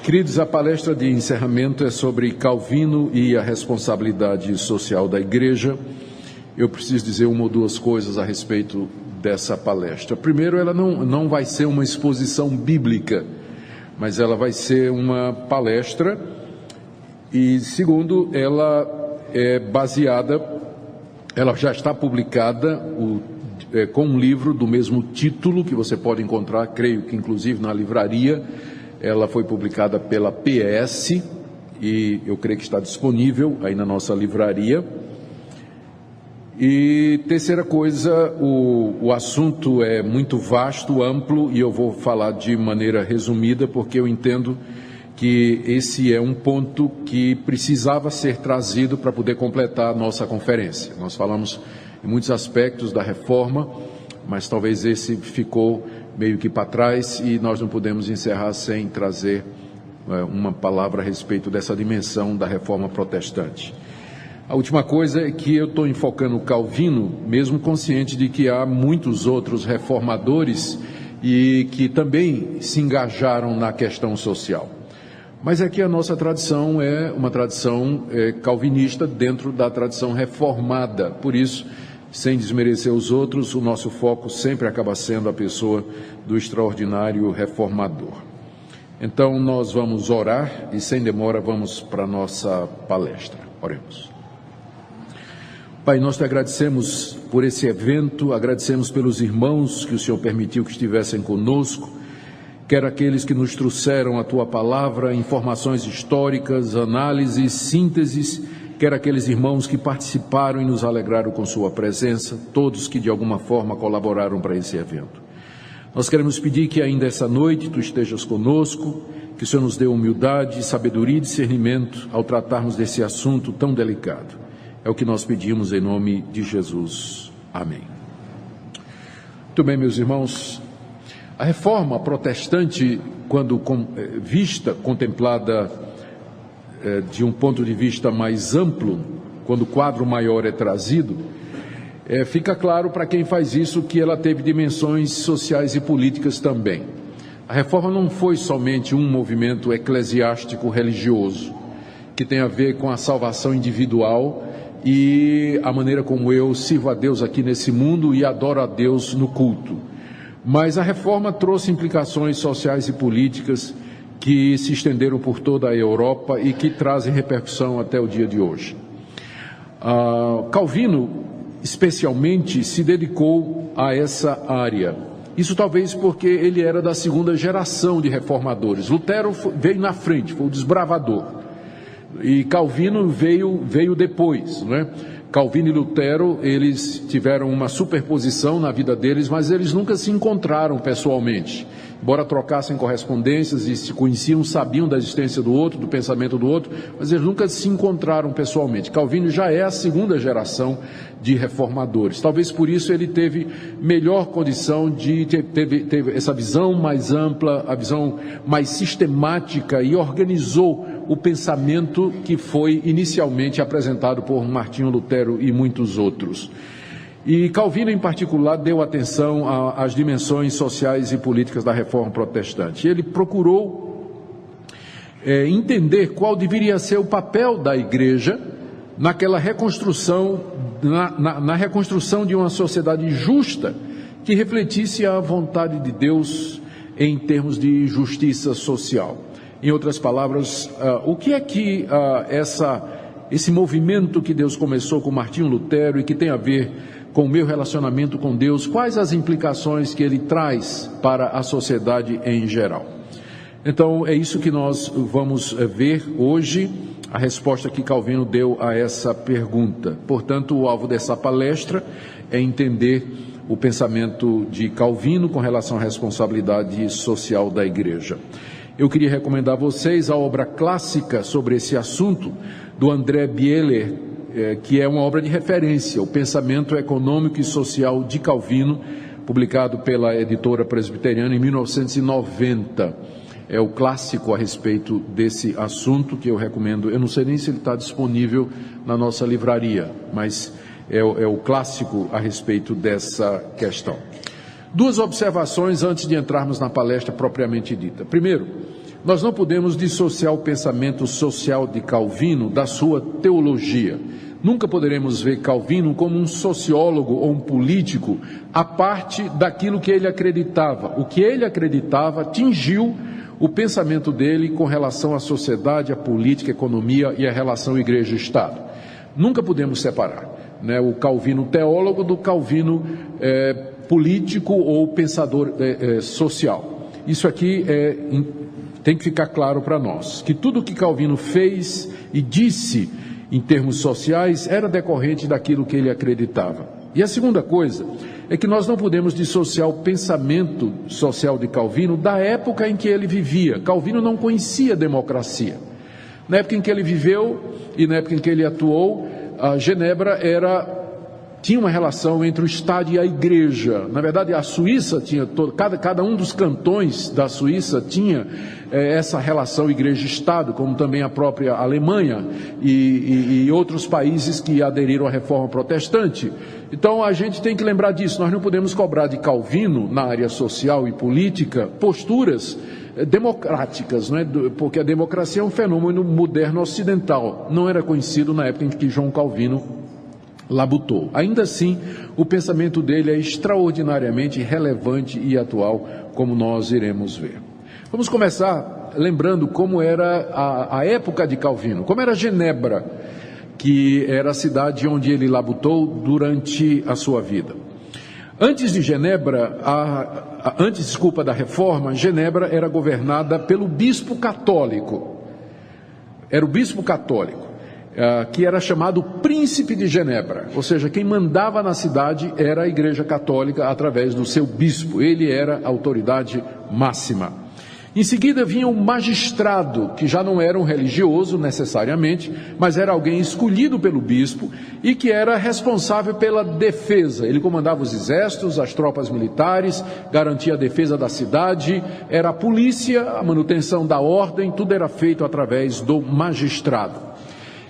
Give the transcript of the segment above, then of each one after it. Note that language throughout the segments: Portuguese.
Queridos, a palestra de encerramento é sobre Calvino e a responsabilidade social da Igreja. Eu preciso dizer uma ou duas coisas a respeito dessa palestra. Primeiro, ela não vai ser uma exposição bíblica, mas ela vai ser uma palestra. E segundo, ela é baseada, ela já está publicada com um livro do mesmo título, que você pode encontrar, creio que inclusive na livraria. Ela foi publicada pela PS e eu creio que está disponível aí na nossa livraria. E terceira coisa, o assunto é muito vasto, amplo, e eu vou falar de maneira resumida, porque eu entendo que esse é um ponto que precisava ser trazido para poder completar a nossa conferência. Nós falamos em muitos aspectos da reforma, mas talvez esse ficou meio que para trás e nós não podemos encerrar sem trazer uma palavra a respeito dessa dimensão da reforma protestante. A última coisa é que eu estou enfocando Calvino, mesmo consciente de que há muitos outros reformadores e que também se engajaram na questão social. Mas aqui a nossa tradição é uma tradição calvinista dentro da tradição reformada, por isso, sem desmerecer os outros, o nosso foco sempre acaba sendo a pessoa do extraordinário reformador. Então, nós vamos orar e, sem demora, vamos para a nossa palestra. Oremos. Pai, nós te agradecemos por esse evento, agradecemos pelos irmãos que o Senhor permitiu que estivessem conosco, quer aqueles que nos trouxeram a Tua palavra, informações históricas, análises, sínteses, quer aqueles irmãos que participaram e nos alegraram com sua presença, todos que de alguma forma colaboraram para esse evento. Nós queremos pedir que ainda essa noite Tu estejas conosco, que o Senhor nos dê humildade, sabedoria e discernimento ao tratarmos desse assunto tão delicado. É o que nós pedimos em nome de Jesus. Amém. Muito bem, meus irmãos, a reforma protestante, quando vista, contemplada de um ponto de vista mais amplo, quando o quadro maior é trazido, fica claro para quem faz isso que ela teve dimensões sociais e políticas também. A reforma não foi somente um movimento eclesiástico religioso, que tem a ver com a salvação individual e a maneira como eu sirvo a Deus aqui nesse mundo e adoro a Deus no culto. Mas a reforma trouxe implicações sociais e políticas que se estenderam por toda a Europa e que trazem repercussão até o dia de hoje. Calvino, especialmente, se dedicou a essa área. Isso talvez porque ele era da segunda geração de reformadores. Lutero veio na frente, foi o desbravador. E Calvino veio depois, né? Calvino e Lutero, eles tiveram uma superposição na vida deles, mas eles nunca se encontraram pessoalmente. Embora trocassem correspondências e se conheciam, sabiam da existência do outro, do pensamento do outro, mas eles nunca se encontraram pessoalmente. Calvino já é a segunda geração de reformadores. Talvez por isso ele teve melhor condição de teve essa visão mais ampla, a visão mais sistemática e organizou o pensamento que foi inicialmente apresentado por Martinho Lutero e muitos outros. E Calvino, em particular, deu atenção às dimensões sociais e políticas da reforma protestante. Ele procurou entender qual deveria ser o papel da Igreja naquela reconstrução, na reconstrução de uma sociedade justa que refletisse a vontade de Deus em termos de justiça social. Em outras palavras, o que é que esse movimento que Deus começou com Martinho Lutero e que tem a ver com o meu relacionamento com Deus, quais as implicações que ele traz para a sociedade em geral? Então, é isso que nós vamos ver hoje, a resposta que Calvino deu a essa pergunta. Portanto, o alvo dessa palestra é entender o pensamento de Calvino com relação à responsabilidade social da Igreja. Eu queria recomendar a vocês a obra clássica sobre esse assunto, do André Bieler, que é uma obra de referência, O Pensamento Econômico e Social de Calvino, publicado pela editora presbiteriana em 1990. É o clássico a respeito desse assunto que eu recomendo. Eu não sei nem se ele está disponível na nossa livraria, mas é o clássico a respeito dessa questão. Duas observações antes de entrarmos na palestra propriamente dita. Primeiro, nós não podemos dissociar o pensamento social de Calvino da sua teologia. Nunca poderemos ver Calvino como um sociólogo ou um político à parte daquilo que ele acreditava. O que ele acreditava atingiu o pensamento dele com relação à sociedade, à política, à economia e à relação igreja-estado. Nunca podemos separar, né, o Calvino teólogo do Calvino político ou pensador social. Isso aqui tem que ficar claro para nós, que tudo o que Calvino fez e disse em termos sociais era decorrente daquilo que ele acreditava. E a segunda coisa é que nós não podemos dissociar o pensamento social de Calvino da época em que ele vivia. Calvino não conhecia democracia. Na época em que ele viveu e na época em que ele atuou, a Genebra tinha uma relação entre o Estado e a Igreja. Na verdade, a Suíça tinha, cada um dos cantões da Suíça tinha essa relação Igreja-Estado, como também a própria Alemanha e outros países que aderiram à Reforma Protestante. Então, a gente tem que lembrar disso. Nós não podemos cobrar de Calvino, na área social e política, posturas democráticas, não é? Porque a democracia é um fenômeno moderno ocidental. Não era conhecido na época em que João Calvino labutou. Ainda assim, o pensamento dele é extraordinariamente relevante e atual, como nós iremos ver. Vamos começar lembrando como era a época de Calvino, como era Genebra, que era a cidade onde ele labutou durante a sua vida. Antes de Genebra, da Reforma, Genebra era governada pelo bispo católico. Era o bispo católico, que era chamado Príncipe de Genebra, ou seja, quem mandava na cidade era a Igreja Católica através do seu bispo, ele era a autoridade máxima. Em seguida vinha o magistrado, que já não era um religioso necessariamente, mas era alguém escolhido pelo bispo e que era responsável pela defesa. Ele comandava os exércitos, as tropas militares, garantia a defesa da cidade, era a polícia, a manutenção da ordem, tudo era feito através do magistrado.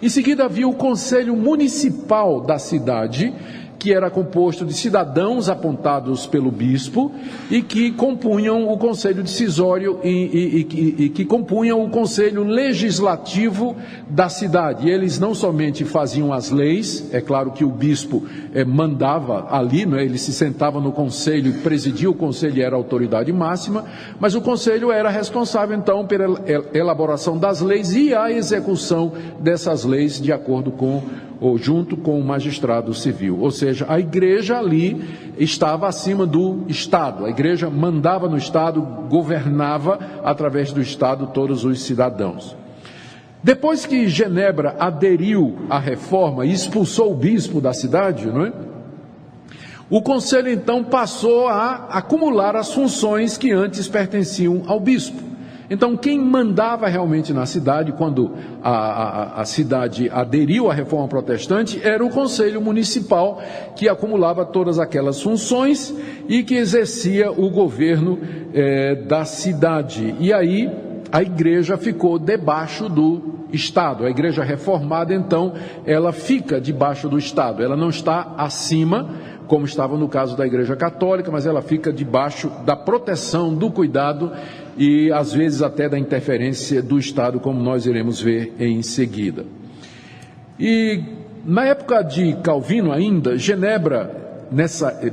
Em seguida havia o conselho municipal da cidade, que era composto de cidadãos apontados pelo bispo e que compunham o conselho decisório e que compunham o conselho legislativo da cidade. E eles não somente faziam as leis, é claro que o bispo mandava ali, né, ele se sentava no conselho e presidia o conselho e era a autoridade máxima, mas o conselho era responsável então pela elaboração das leis e a execução dessas leis de acordo com ou junto com o magistrado civil, ou seja, a igreja ali estava acima do Estado, a igreja mandava no Estado, governava através do Estado todos os cidadãos. Depois que Genebra aderiu à reforma e expulsou o bispo da cidade, não é? O conselho então passou a acumular as funções que antes pertenciam ao bispo. Então, quem mandava realmente na cidade, quando a cidade aderiu à reforma protestante, era o conselho municipal, que acumulava todas aquelas funções e que exercia o governo da cidade. E aí, a igreja ficou debaixo do Estado. A igreja reformada, então, ela fica debaixo do Estado. Ela não está acima, como estava no caso da Igreja Católica, mas ela fica debaixo da proteção, do cuidado e às vezes até da interferência do Estado, como nós iremos ver em seguida. E na época de Calvino ainda, Genebra,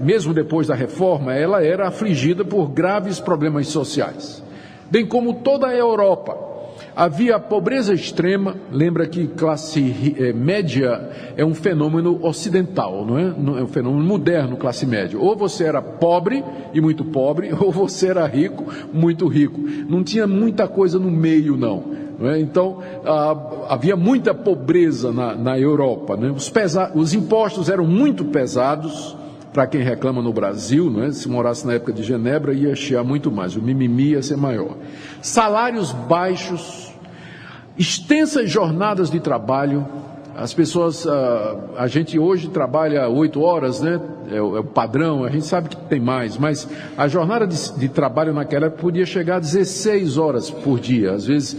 mesmo depois da reforma, ela era afligida por graves problemas sociais, bem como toda a Europa. Havia pobreza extrema. Lembra que classe média é um fenômeno ocidental, não é? É um fenômeno moderno, classe média. Ou você era pobre e muito pobre, ou você era rico, muito rico. Não tinha muita coisa no meio, não é? Então, havia muita pobreza na Europa, não é? Os impostos eram muito pesados. Para quem reclama no Brasil, não é? Se morasse na época de Genebra, ia chiar muito mais, o mimimi ia ser maior. Salários baixos, extensas jornadas de trabalho. As pessoas, a gente hoje trabalha 8 horas, né? É o padrão, a gente sabe que tem mais, mas a jornada de trabalho naquela época podia chegar a 16 horas por dia, às vezes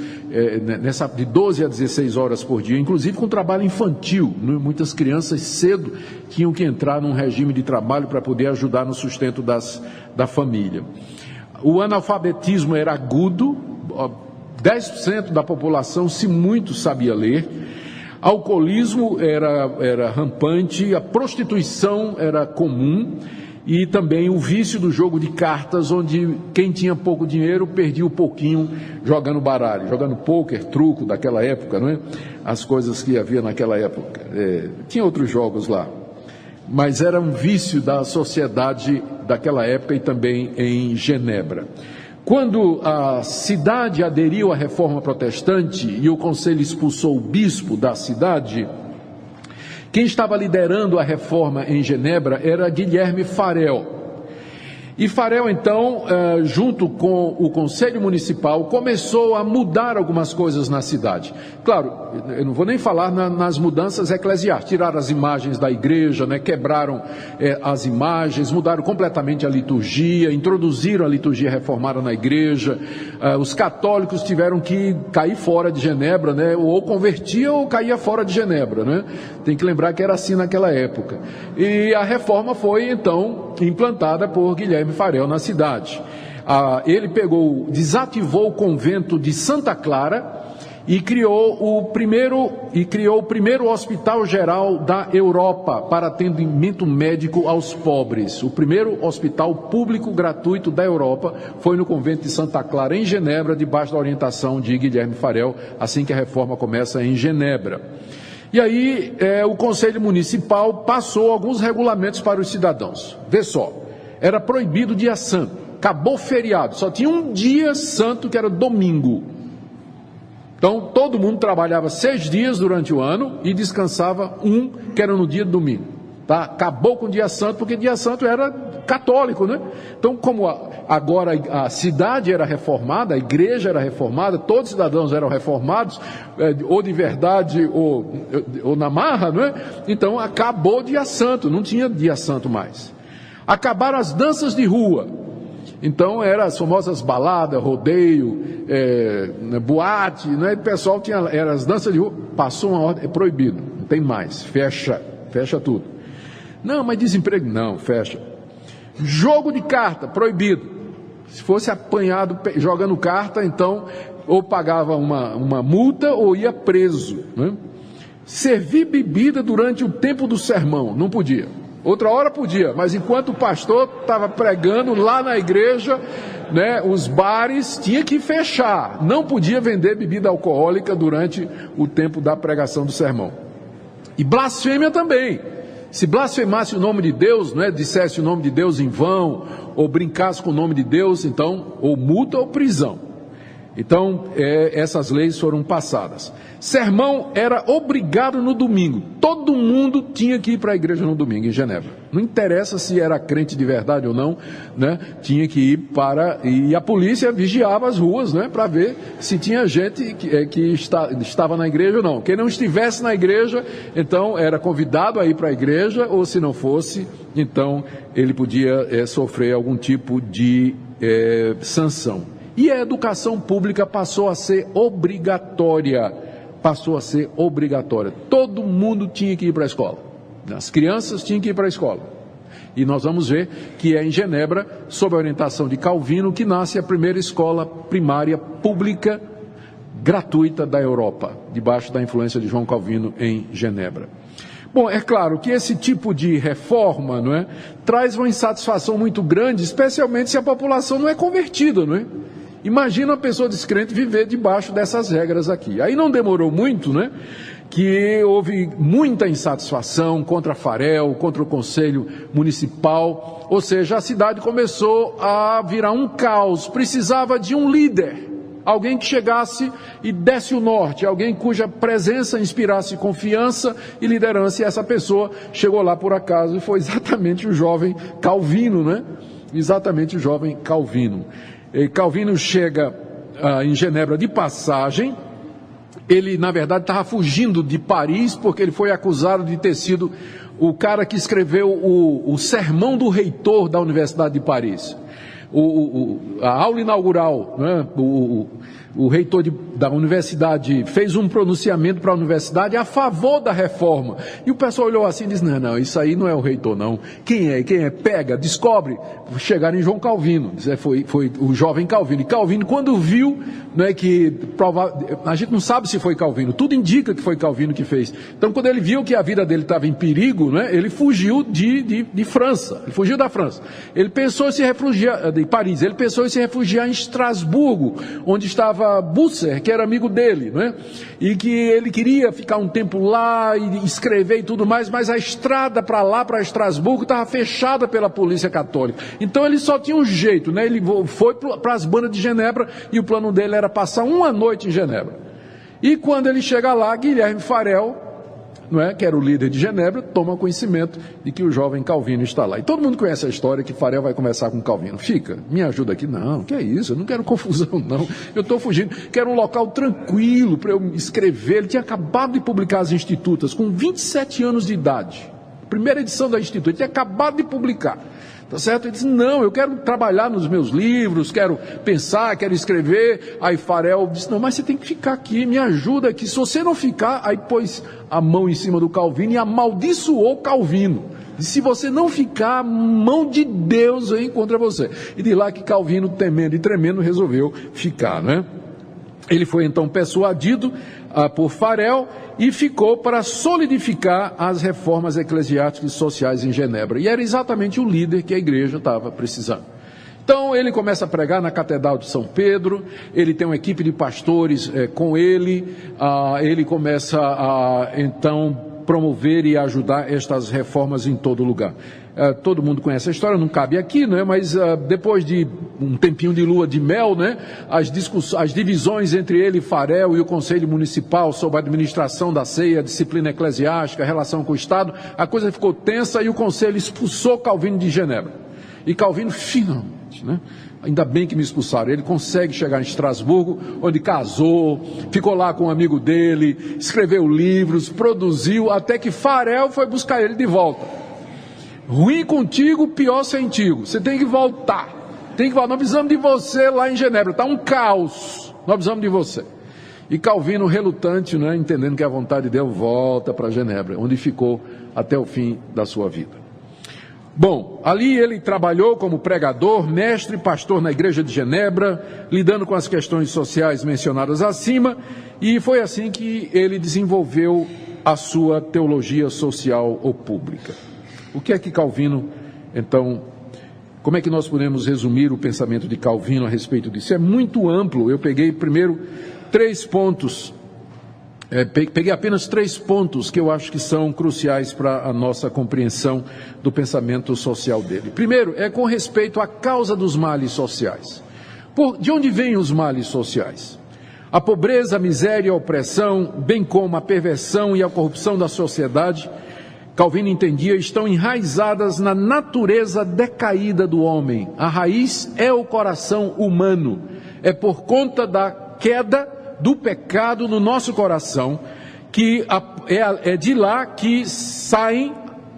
de 12 a 16 horas por dia, inclusive com trabalho infantil, né? Muitas crianças cedo tinham que entrar num regime de trabalho para poder ajudar no sustento da família. O analfabetismo era agudo, 10% da população, se muito, sabia ler. Alcoolismo era rampante, a prostituição era comum e também o vício do jogo de cartas, onde quem tinha pouco dinheiro perdia um pouquinho jogando baralho, jogando pôquer, truco daquela época, não é? As coisas que havia naquela época. Tinha outros jogos lá, mas era um vício da sociedade daquela época e também em Genebra. Quando a cidade aderiu à reforma protestante e o conselho expulsou o bispo da cidade, quem estava liderando a reforma em Genebra era Guilherme Farel. E Farel, então, junto com o Conselho Municipal, começou a mudar algumas coisas na cidade. Claro, eu não vou nem falar nas mudanças eclesiásticas. Tiraram as imagens da igreja, né, quebraram as imagens, mudaram completamente a liturgia, introduziram a liturgia reformada na igreja. Os católicos tiveram que cair fora de Genebra, né, ou convertia ou caía fora de Genebra, né? Tem que lembrar que era assim naquela época. E a reforma foi, então, implantada por Guilherme Farel na cidade. Ele desativou o convento de Santa Clara e criou o primeiro hospital geral da Europa para atendimento médico aos pobres. O primeiro hospital público gratuito da Europa foi no convento de Santa Clara, em Genebra, debaixo da orientação de Guilherme Farel, assim que a reforma começa em Genebra. E aí o Conselho Municipal passou alguns regulamentos para os cidadãos. Vê só, era proibido o dia santo, acabou feriado, só tinha um dia santo que era domingo. Então todo mundo trabalhava 6 dias durante o ano e descansava um que era no dia de domingo. Tá? Acabou com o dia santo, porque dia santo era católico, né? Então, como agora a cidade era reformada, a igreja era reformada, todos os cidadãos eram reformados, ou de verdade ou na marra, não é? Então acabou o dia santo, não tinha dia santo mais. Acabaram as danças de rua. Então eram as famosas baladas, rodeio, boate, né? O pessoal eram as danças de rua, passou uma ordem, é proibido, não tem mais, fecha tudo. Não, mas desemprego, não, fecha. Jogo de carta, proibido. Se fosse apanhado jogando carta, então ou pagava uma multa ou ia preso, né? Servir bebida durante o tempo do sermão, não podia. Outra hora podia, mas enquanto o pastor estava pregando lá na igreja, né, os bares tinha que fechar. Não podia vender bebida alcoólica durante o tempo da pregação do sermão. E blasfêmia também. Se blasfemasse o nome de Deus, né, dissesse o nome de Deus em vão, ou brincasse com o nome de Deus, então, ou multa ou prisão. Então, essas leis foram passadas. Sermão era obrigado no domingo. Todo mundo tinha que ir para a igreja no domingo, em Genebra. Não interessa se era crente de verdade ou não, né? Tinha que ir e a polícia vigiava as ruas, né? Para ver se tinha gente que estava na igreja ou não. Quem não estivesse na igreja, então era convidado a ir para a igreja, ou se não fosse, então ele podia sofrer algum tipo de sanção. E a educação pública passou a ser obrigatória. Todo mundo tinha que ir para a escola. As crianças tinham que ir para a escola. E nós vamos ver que é em Genebra, sob a orientação de Calvino, que nasce a primeira escola primária pública gratuita da Europa, debaixo da influência de João Calvino em Genebra. Bom, é claro que esse tipo de reforma, não é, traz uma insatisfação muito grande, especialmente se a população não é convertida, não é? Imagina uma pessoa descrente viver debaixo dessas regras aqui. Aí não demorou muito, né? Que houve muita insatisfação contra Farel, contra o Conselho Municipal, ou seja, a cidade começou a virar um caos, precisava de um líder, alguém que chegasse e desse o norte, alguém cuja presença inspirasse confiança e liderança, e essa pessoa chegou lá por acaso e foi exatamente o jovem Calvino, né? Exatamente o jovem Calvino. Calvino chega em Genebra de passagem. Ele, na verdade, estava fugindo de Paris, porque ele foi acusado de ter sido o cara que escreveu o sermão do reitor da Universidade de Paris. A aula inaugural, né? o reitor da universidade fez um pronunciamento para a universidade a favor da reforma. E o pessoal olhou assim e disse, não, isso aí não é o reitor não. Quem é? Pega, descobre. Chegaram em João Calvino, foi o jovem Calvino. E Calvino, quando viu, a gente não sabe se foi Calvino, tudo indica que foi Calvino que fez. Então, quando ele viu que a vida dele estava em perigo, ele fugiu de França, ele fugiu da França. Ele pensou em se refugiar, de Paris, ele pensou em se refugiar em Estrasburgo, onde estava Busser, que era amigo dele, e que ele queria ficar um tempo lá e escrever e tudo mais, mas a estrada para lá, para Estrasburgo, estava fechada pela polícia católica. Então ele só tinha um jeito, ele foi para as bandas de Genebra e o plano dele era passar uma noite em Genebra. E quando ele chega lá, Guilherme Farel, que era o líder de Genebra, toma conhecimento de que o jovem Calvino está lá. E todo mundo conhece a história que Farel vai conversar com Calvino. Me ajuda aqui. Não, que é isso, eu não quero confusão não, eu estou fugindo, quero um local tranquilo para eu escrever. Ele tinha acabado de publicar as Institutas, com 27 anos de idade, primeira edição da Instituta, ele tinha acabado de publicar. Tá certo? Ele disse, não, eu quero trabalhar nos meus livros, quero pensar, quero escrever. Aí Farel disse, não, mas você tem que ficar aqui, me ajuda aqui. Se você não ficar, aí pôs a mão em cima do Calvino e amaldiçoou Calvino. E se você não ficar, a mão de Deus vem contra você. E de lá que Calvino, temendo e tremendo, resolveu ficar, Ele foi então persuadido por Farel e ficou para solidificar as reformas eclesiásticas e sociais em Genebra. E era exatamente o líder que a igreja estava precisando. Então ele começa a pregar na Catedral de São Pedro, ele tem uma equipe de pastores com ele, ele começa a então promover e ajudar estas reformas em todo lugar. Todo mundo conhece a história, não cabe aqui, mas depois de um tempinho de lua de mel, as divisões entre ele e Farel e o Conselho Municipal sobre a administração da ceia, a disciplina eclesiástica, a relação com o Estado, a coisa ficou tensa e o Conselho expulsou Calvino de Genebra. E Calvino finalmente, ainda bem que me expulsaram, ele consegue chegar em Estrasburgo, onde casou, ficou lá com um amigo dele, escreveu livros, produziu, até que Farel foi buscar ele de volta. Ruim contigo, pior sentido. Você tem que voltar. Nós precisamos de você lá em Genebra. Está um caos. Nós precisamos de você. E Calvino, relutante, entendendo que a vontade de Deus, volta para Genebra, onde ficou até o fim da sua vida. Bom, ali ele trabalhou como pregador, mestre e pastor na igreja de Genebra, lidando com as questões sociais mencionadas acima, e foi assim que ele desenvolveu a sua teologia social ou pública. O que é que Calvino, então, como é que nós podemos resumir o pensamento de Calvino a respeito disso? É muito amplo, eu peguei primeiro 3 pontos, peguei apenas 3 pontos que eu acho que são cruciais para a nossa compreensão do pensamento social dele. Primeiro, é com respeito à causa dos males sociais. De onde vêm os males sociais? A pobreza, a miséria, a opressão, bem como a perversão e a corrupção da sociedade, Calvino entendia, estão enraizadas na natureza decaída do homem. A raiz é o coração humano. É por conta da queda do pecado no nosso coração que é de lá que saem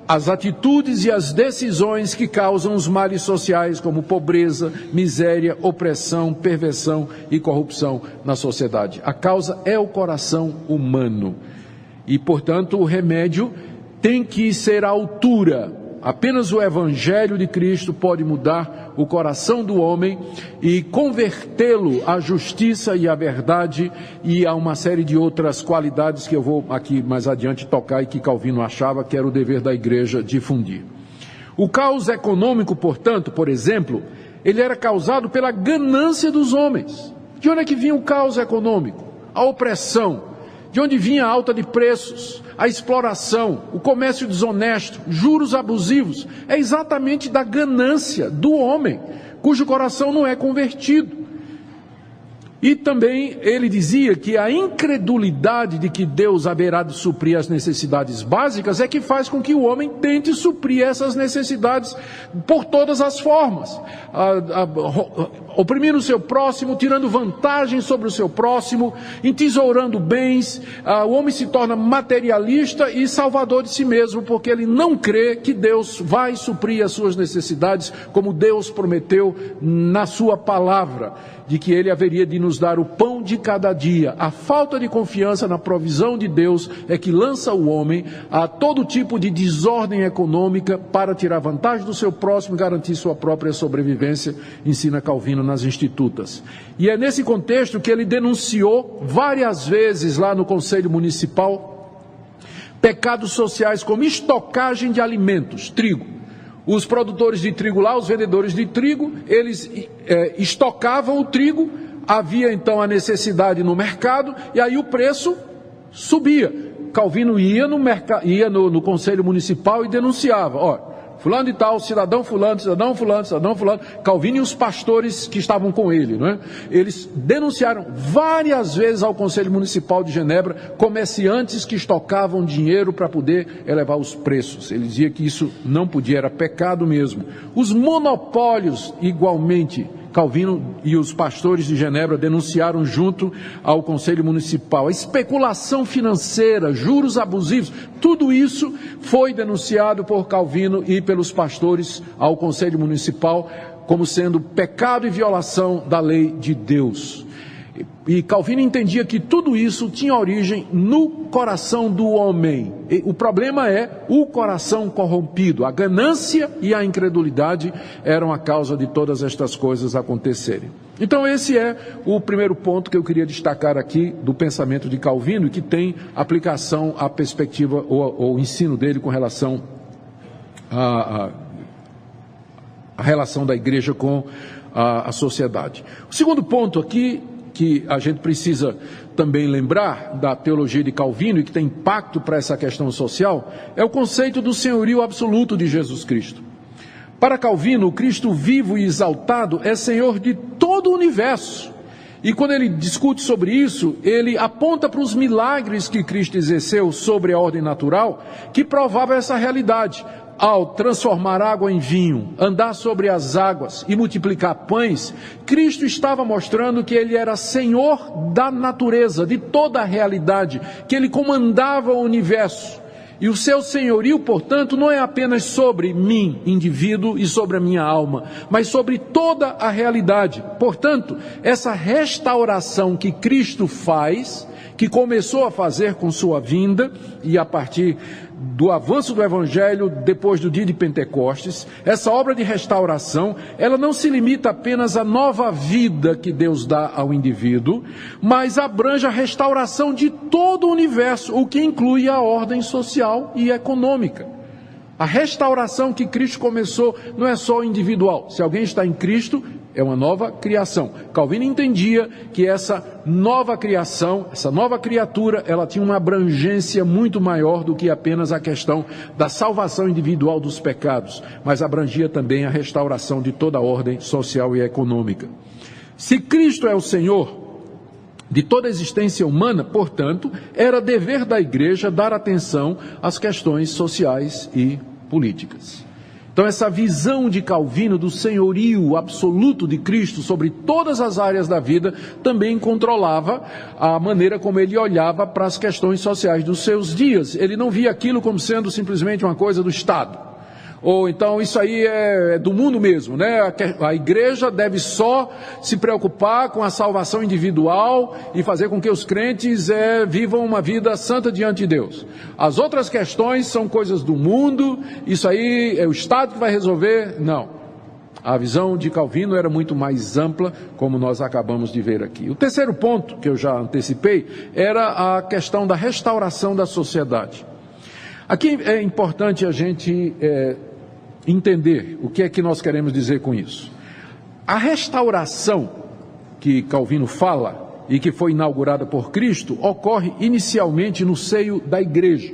as atitudes e as decisões que causam os males sociais, como pobreza, miséria, opressão, perversão e corrupção na sociedade. A causa é o coração humano. E, portanto, o remédio tem que ser à altura. Apenas o Evangelho de Cristo pode mudar o coração do homem e convertê-lo à justiça e à verdade e a uma série de outras qualidades que eu vou aqui mais adiante tocar e que Calvino achava que era o dever da igreja difundir. O caos econômico, portanto, por exemplo, ele era causado pela ganância dos homens. De onde é que vinha o caos econômico? A opressão. De onde vinha a alta de preços, a exploração, o comércio desonesto, juros abusivos, é exatamente da ganância do homem, cujo coração não é convertido. E também ele dizia que a incredulidade de que Deus haverá de suprir as necessidades básicas é que faz com que o homem tente suprir essas necessidades por todas as formas, oprimindo o seu próximo, tirando vantagem sobre o seu próximo, entesourando bens. O homem se torna materialista e salvador de si mesmo, porque ele não crê que Deus vai suprir as suas necessidades, como Deus prometeu na sua palavra, de que ele haveria de nos nos dar o pão de cada dia. A falta de confiança na provisão de Deus é que lança o homem a todo tipo de desordem econômica para tirar vantagem do seu próximo e garantir sua própria sobrevivência, ensina Calvino nas Institutas. E é nesse contexto que ele denunciou várias vezes lá no Conselho Municipal pecados sociais como estocagem de alimentos, trigo. Os produtores de trigo lá, os vendedores de trigo, eles estocavam o trigo, havia então a necessidade no mercado e aí o preço subia. Calvino ia no Conselho Municipal e denunciava, ó, fulano e tal, cidadão fulano, cidadão fulano, cidadão fulano. Calvino e os pastores que estavam com ele, não é? Eles denunciaram várias vezes ao Conselho Municipal de Genebra comerciantes que estocavam dinheiro para poder elevar os preços. Ele dizia que isso não podia, era pecado mesmo. Os monopólios, igualmente, Calvino e os pastores de Genebra denunciaram junto ao Conselho Municipal. A especulação financeira, juros abusivos, tudo isso foi denunciado por Calvino e pelos pastores ao Conselho Municipal como sendo pecado e violação da lei de Deus. E Calvino entendia que tudo isso tinha origem no coração do homem. E o problema é o coração corrompido. A ganância e a incredulidade eram a causa de todas estas coisas acontecerem. Então esse é o primeiro ponto que eu queria destacar aqui do pensamento de Calvino, que tem aplicação à perspectiva ou ensino dele com relação à relação da igreja com a sociedade. O segundo ponto aqui, que a gente precisa também lembrar da teologia de Calvino e que tem impacto para essa questão social, é o conceito do senhorio absoluto de Jesus Cristo. Para Calvino, o Cristo vivo e exaltado é Senhor de todo o universo. E quando ele discute sobre isso, ele aponta para os milagres que Cristo exerceu sobre a ordem natural, que provavam essa realidade. Ao transformar água em vinho, andar sobre as águas e multiplicar pães, Cristo estava mostrando que ele era Senhor da natureza, de toda a realidade, que ele comandava o universo. E o seu senhorio, portanto, não é apenas sobre mim, indivíduo, e sobre a minha alma, mas sobre toda a realidade. Portanto, essa restauração que Cristo faz, que começou a fazer com sua vinda, e a partir do avanço do Evangelho, depois do dia de Pentecostes, essa obra de restauração, ela não se limita apenas à nova vida que Deus dá ao indivíduo, mas abrange a restauração de todo o universo, o que inclui a ordem social e econômica. A restauração que Cristo começou não é só individual. Se alguém está em Cristo, é uma nova criação. Calvino entendia que essa nova criação, essa nova criatura, ela tinha uma abrangência muito maior do que apenas a questão da salvação individual dos pecados, mas abrangia também a restauração de toda a ordem social e econômica. Se Cristo é o Senhor de toda a existência humana, portanto, era dever da igreja dar atenção às questões sociais e políticas. Então essa visão de Calvino do senhorio absoluto de Cristo sobre todas as áreas da vida também controlava a maneira como ele olhava para as questões sociais dos seus dias. Ele não via aquilo como sendo simplesmente uma coisa do Estado. Ou então isso aí é do mundo mesmo, né? A igreja deve só se preocupar com a salvação individual e fazer com que os crentes vivam uma vida santa diante de Deus. As outras questões são coisas do mundo, isso aí é o Estado que vai resolver. Não. A visão de Calvino era muito mais ampla, como nós acabamos de ver aqui. O terceiro ponto, que eu já antecipei, era a questão da restauração da sociedade. Aqui é importante a gente entender o que é que nós queremos dizer com isso. A restauração que Calvino fala e que foi inaugurada por Cristo ocorre inicialmente no seio da igreja.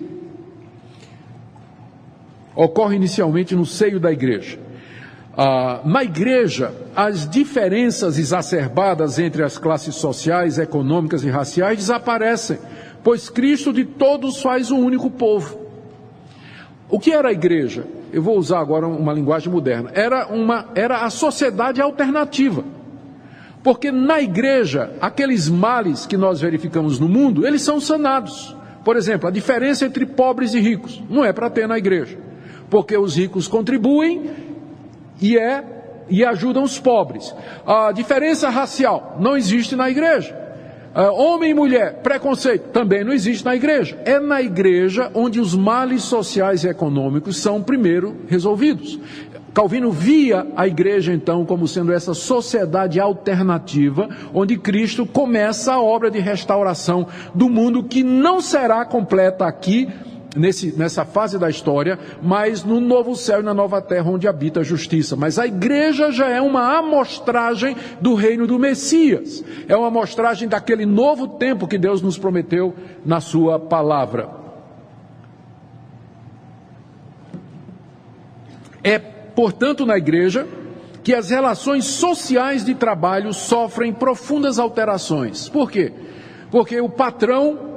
Ocorre inicialmente no seio da igreja. Na igreja, as diferenças exacerbadas entre as classes sociais, econômicas e raciais desaparecem, pois Cristo de todos faz um único povo. O que era a igreja? Eu vou usar agora uma linguagem moderna. Era a sociedade alternativa. Porque na igreja, aqueles males que nós verificamos no mundo, eles são sanados. Por exemplo, a diferença entre pobres e ricos não é para ter na igreja. Porque os ricos contribuem e é e ajudam os pobres. A diferença racial não existe na igreja. Homem e mulher, preconceito, também não existe na igreja. É na igreja onde os males sociais e econômicos são primeiro resolvidos. Calvino via a igreja, então, como sendo essa sociedade alternativa, onde Cristo começa a obra de restauração do mundo, que não será completa aqui, nessa fase da história, mas no novo céu e na nova terra, onde habita a justiça. Mas a igreja já é uma amostragem do reino do Messias. É uma amostragem daquele novo tempo que Deus nos prometeu na sua palavra. É, portanto, na igreja que as relações sociais de trabalho sofrem profundas alterações. Por quê? Porque o patrão,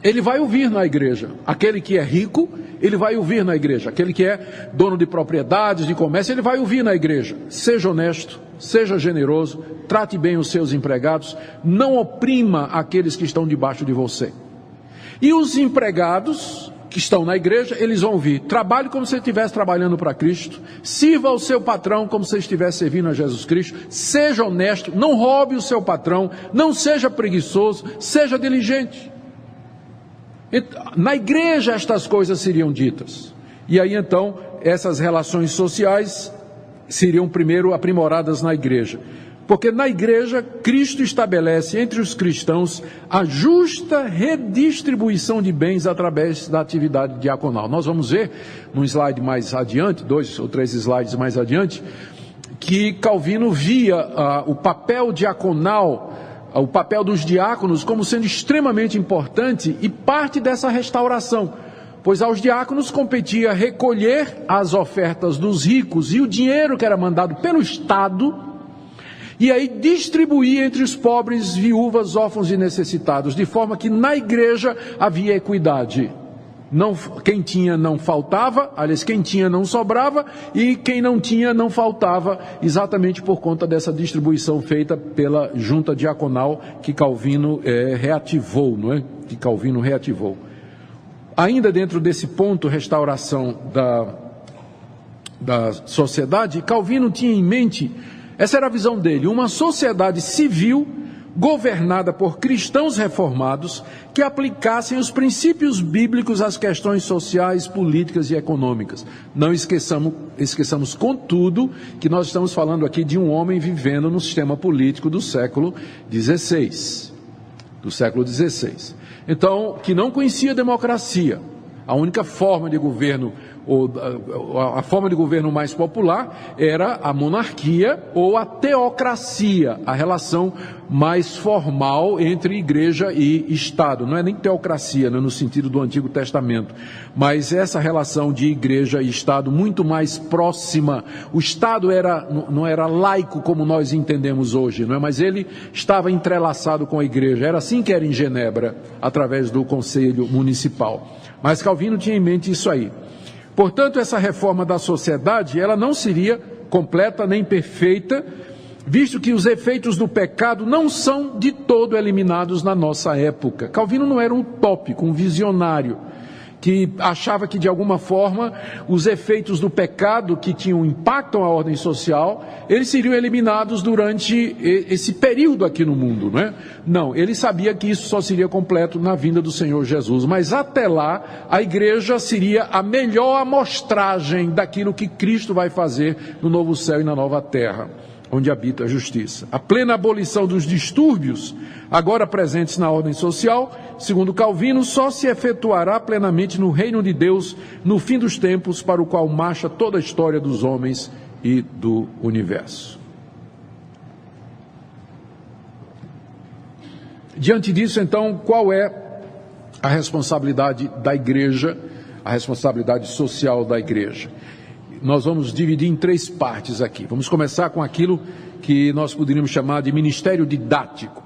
ele vai ouvir na igreja. Aquele que é rico, ele vai ouvir na igreja. Aquele que é dono de propriedades, de comércio, ele vai ouvir na igreja. Seja honesto, seja generoso, trate bem os seus empregados, não oprima aqueles que estão debaixo de você. E os empregados que estão na igreja, eles vão ouvir: trabalhe como se estivesse trabalhando para Cristo, sirva ao seu patrão como se estivesse servindo a Jesus Cristo, seja honesto, não roube o seu patrão, não seja preguiçoso, seja diligente. Na igreja estas coisas seriam ditas. E aí então essas relações sociais seriam primeiro aprimoradas na igreja. Porque na igreja Cristo estabelece entre os cristãos a justa redistribuição de bens através da atividade diaconal. Nós vamos ver num slide mais adiante, 2 ou 3 slides mais adiante, que Calvino via o papel diaconal, o papel dos diáconos como sendo extremamente importante e parte dessa restauração, pois aos diáconos competia recolher as ofertas dos ricos e o dinheiro que era mandado pelo Estado, e aí distribuir entre os pobres, viúvas, órfãos e necessitados, de forma que na igreja havia equidade. Quem tinha não faltava, aliás, quem tinha não sobrava, e quem não tinha não faltava, exatamente por conta dessa distribuição feita pela junta diaconal que Calvino reativou, não é? Que Calvino reativou. Ainda dentro desse ponto, restauração da sociedade, Calvino tinha em mente, essa era a visão dele, uma sociedade civil governada por cristãos reformados que aplicassem os princípios bíblicos às questões sociais, políticas e econômicas. Não esqueçamos, contudo, que nós estamos falando aqui de um homem vivendo no sistema político do século XVI. Então, que não conhecia democracia. A única forma de governo, ou a forma de governo mais popular, era a monarquia ou a teocracia, a relação mais formal entre igreja e Estado. Não é nem teocracia, né, no sentido do Antigo Testamento, mas essa relação de igreja e Estado muito mais próxima. O Estado não era laico como nós entendemos hoje, não é? Mas ele estava entrelaçado com a igreja. Era assim que era em Genebra, através do Conselho Municipal. Mas Calvino tinha em mente isso aí. Portanto, essa reforma da sociedade, ela não seria completa nem perfeita, visto que os efeitos do pecado não são de todo eliminados na nossa época. Calvino não era um utópico, um visionário, que achava que de alguma forma os efeitos do pecado que impactam a ordem social, eles seriam eliminados durante esse período aqui no mundo, não é? Não, ele sabia que isso só seria completo na vinda do Senhor Jesus, mas até lá a igreja seria a melhor amostragem daquilo que Cristo vai fazer no novo céu e na nova terra, onde habita a justiça. A plena abolição dos distúrbios, agora presentes na ordem social, segundo Calvino, só se efetuará plenamente no reino de Deus, no fim dos tempos, para o qual marcha toda a história dos homens e do universo. Diante disso, então, qual é a responsabilidade da igreja, a responsabilidade social da igreja? Nós vamos dividir em 3 partes aqui. Vamos começar com aquilo que nós poderíamos chamar de ministério didático.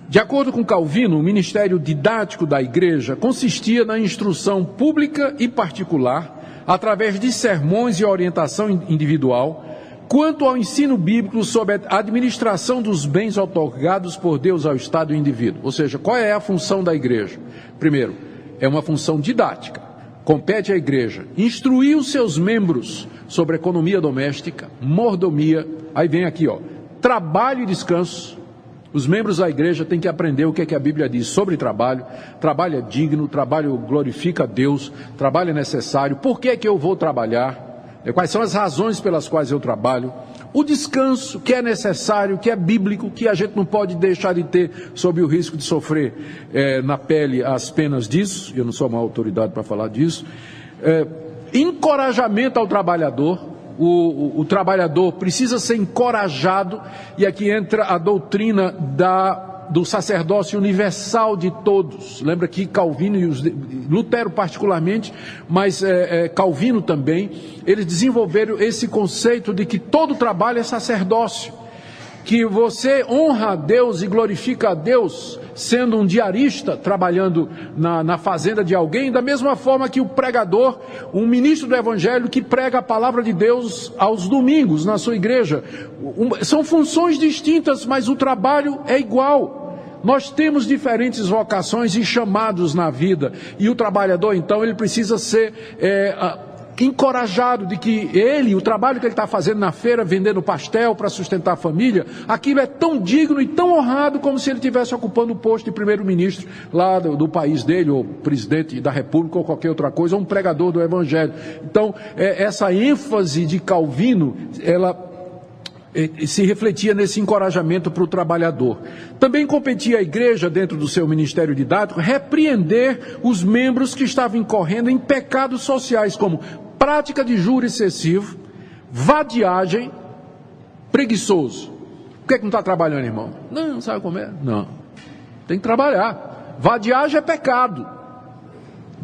De acordo com Calvino, o ministério didático da igreja consistia na instrução pública e particular, através de sermões e orientação individual, quanto ao ensino bíblico sobre a administração dos bens outorgados por Deus ao Estado e ao indivíduo. Ou seja, qual é a função da igreja? Primeiro, é uma função didática. compete à igreja instruir os seus membros sobre economia doméstica, mordomia, aí vem aqui, trabalho e descanso. Os membros da igreja têm que aprender o que é que a Bíblia diz sobre trabalho. Trabalho é digno, trabalho glorifica a Deus, trabalho é necessário. Por que é que eu vou trabalhar? Quais são as razões pelas quais eu trabalho? O descanso, que é necessário, que é bíblico, que a gente não pode deixar de ter sob o risco de sofrer na pele as penas disso. Eu não sou uma autoridade para falar disso. Encorajamento ao trabalhador. O trabalhador precisa ser encorajado, e aqui entra a doutrina do sacerdócio universal de todos. Lembra que Calvino e Lutero particularmente, mas Calvino também, eles desenvolveram esse conceito de que todo trabalho é sacerdócio, que você honra a Deus e glorifica a Deus sendo um diarista, trabalhando na fazenda de alguém, da mesma forma que o pregador, um ministro do Evangelho que prega a palavra de Deus aos domingos na sua igreja. São funções distintas, mas o trabalho é igual. Nós temos diferentes vocações e chamados na vida, e o trabalhador, então, ele precisa ser encorajado de que o trabalho que ele está fazendo na feira, vendendo pastel para sustentar a família, aquilo é tão digno e tão honrado como se ele estivesse ocupando o posto de primeiro-ministro lá do país dele, ou presidente da república, ou qualquer outra coisa, ou um pregador do evangelho. Então, essa ênfase de Calvino, ela se refletia nesse encorajamento para o trabalhador. Também competia à igreja, dentro do seu ministério didático, repreender os membros que estavam incorrendo em pecados sociais, como prática de juro excessivo, vadiagem, preguiçoso. Por que não está trabalhando, irmão? Não sabe comer? Não. Tem que trabalhar. Vadiagem é pecado.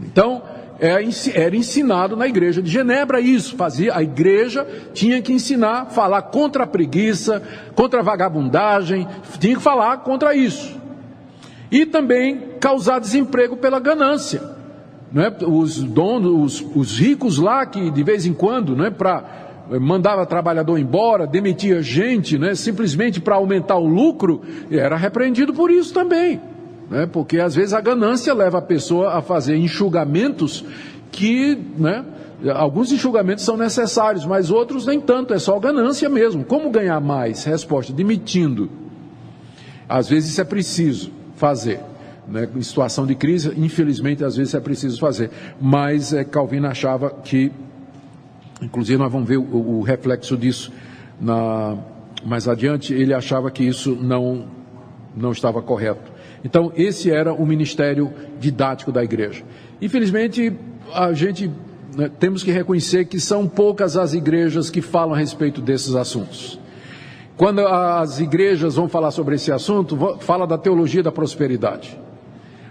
Então, era ensinado na igreja de Genebra isso. A igreja tinha que ensinar, falar contra a preguiça, contra a vagabundagem, tinha que falar contra isso. E também causar desemprego pela ganância. Não é? Os ricos lá que de vez em quando, não é, mandava trabalhador embora, demitia gente, né, simplesmente para aumentar o lucro, era repreendido por isso também, né, porque às vezes a ganância leva a pessoa a fazer enxugamentos que, né, alguns enxugamentos são necessários, mas outros nem tanto, é só ganância mesmo. Como ganhar mais? Resposta: demitindo. Às vezes isso é preciso fazer. Né, em situação de crise, infelizmente, às vezes é preciso fazer. Mas Calvino achava que, inclusive nós vamos ver o reflexo disso mais adiante, ele achava que isso não estava correto. Então, esse era o ministério didático da igreja. Infelizmente, a gente temos que reconhecer que são poucas as igrejas que falam a respeito desses assuntos. Quando as igrejas vão falar sobre esse assunto, fala da teologia da prosperidade.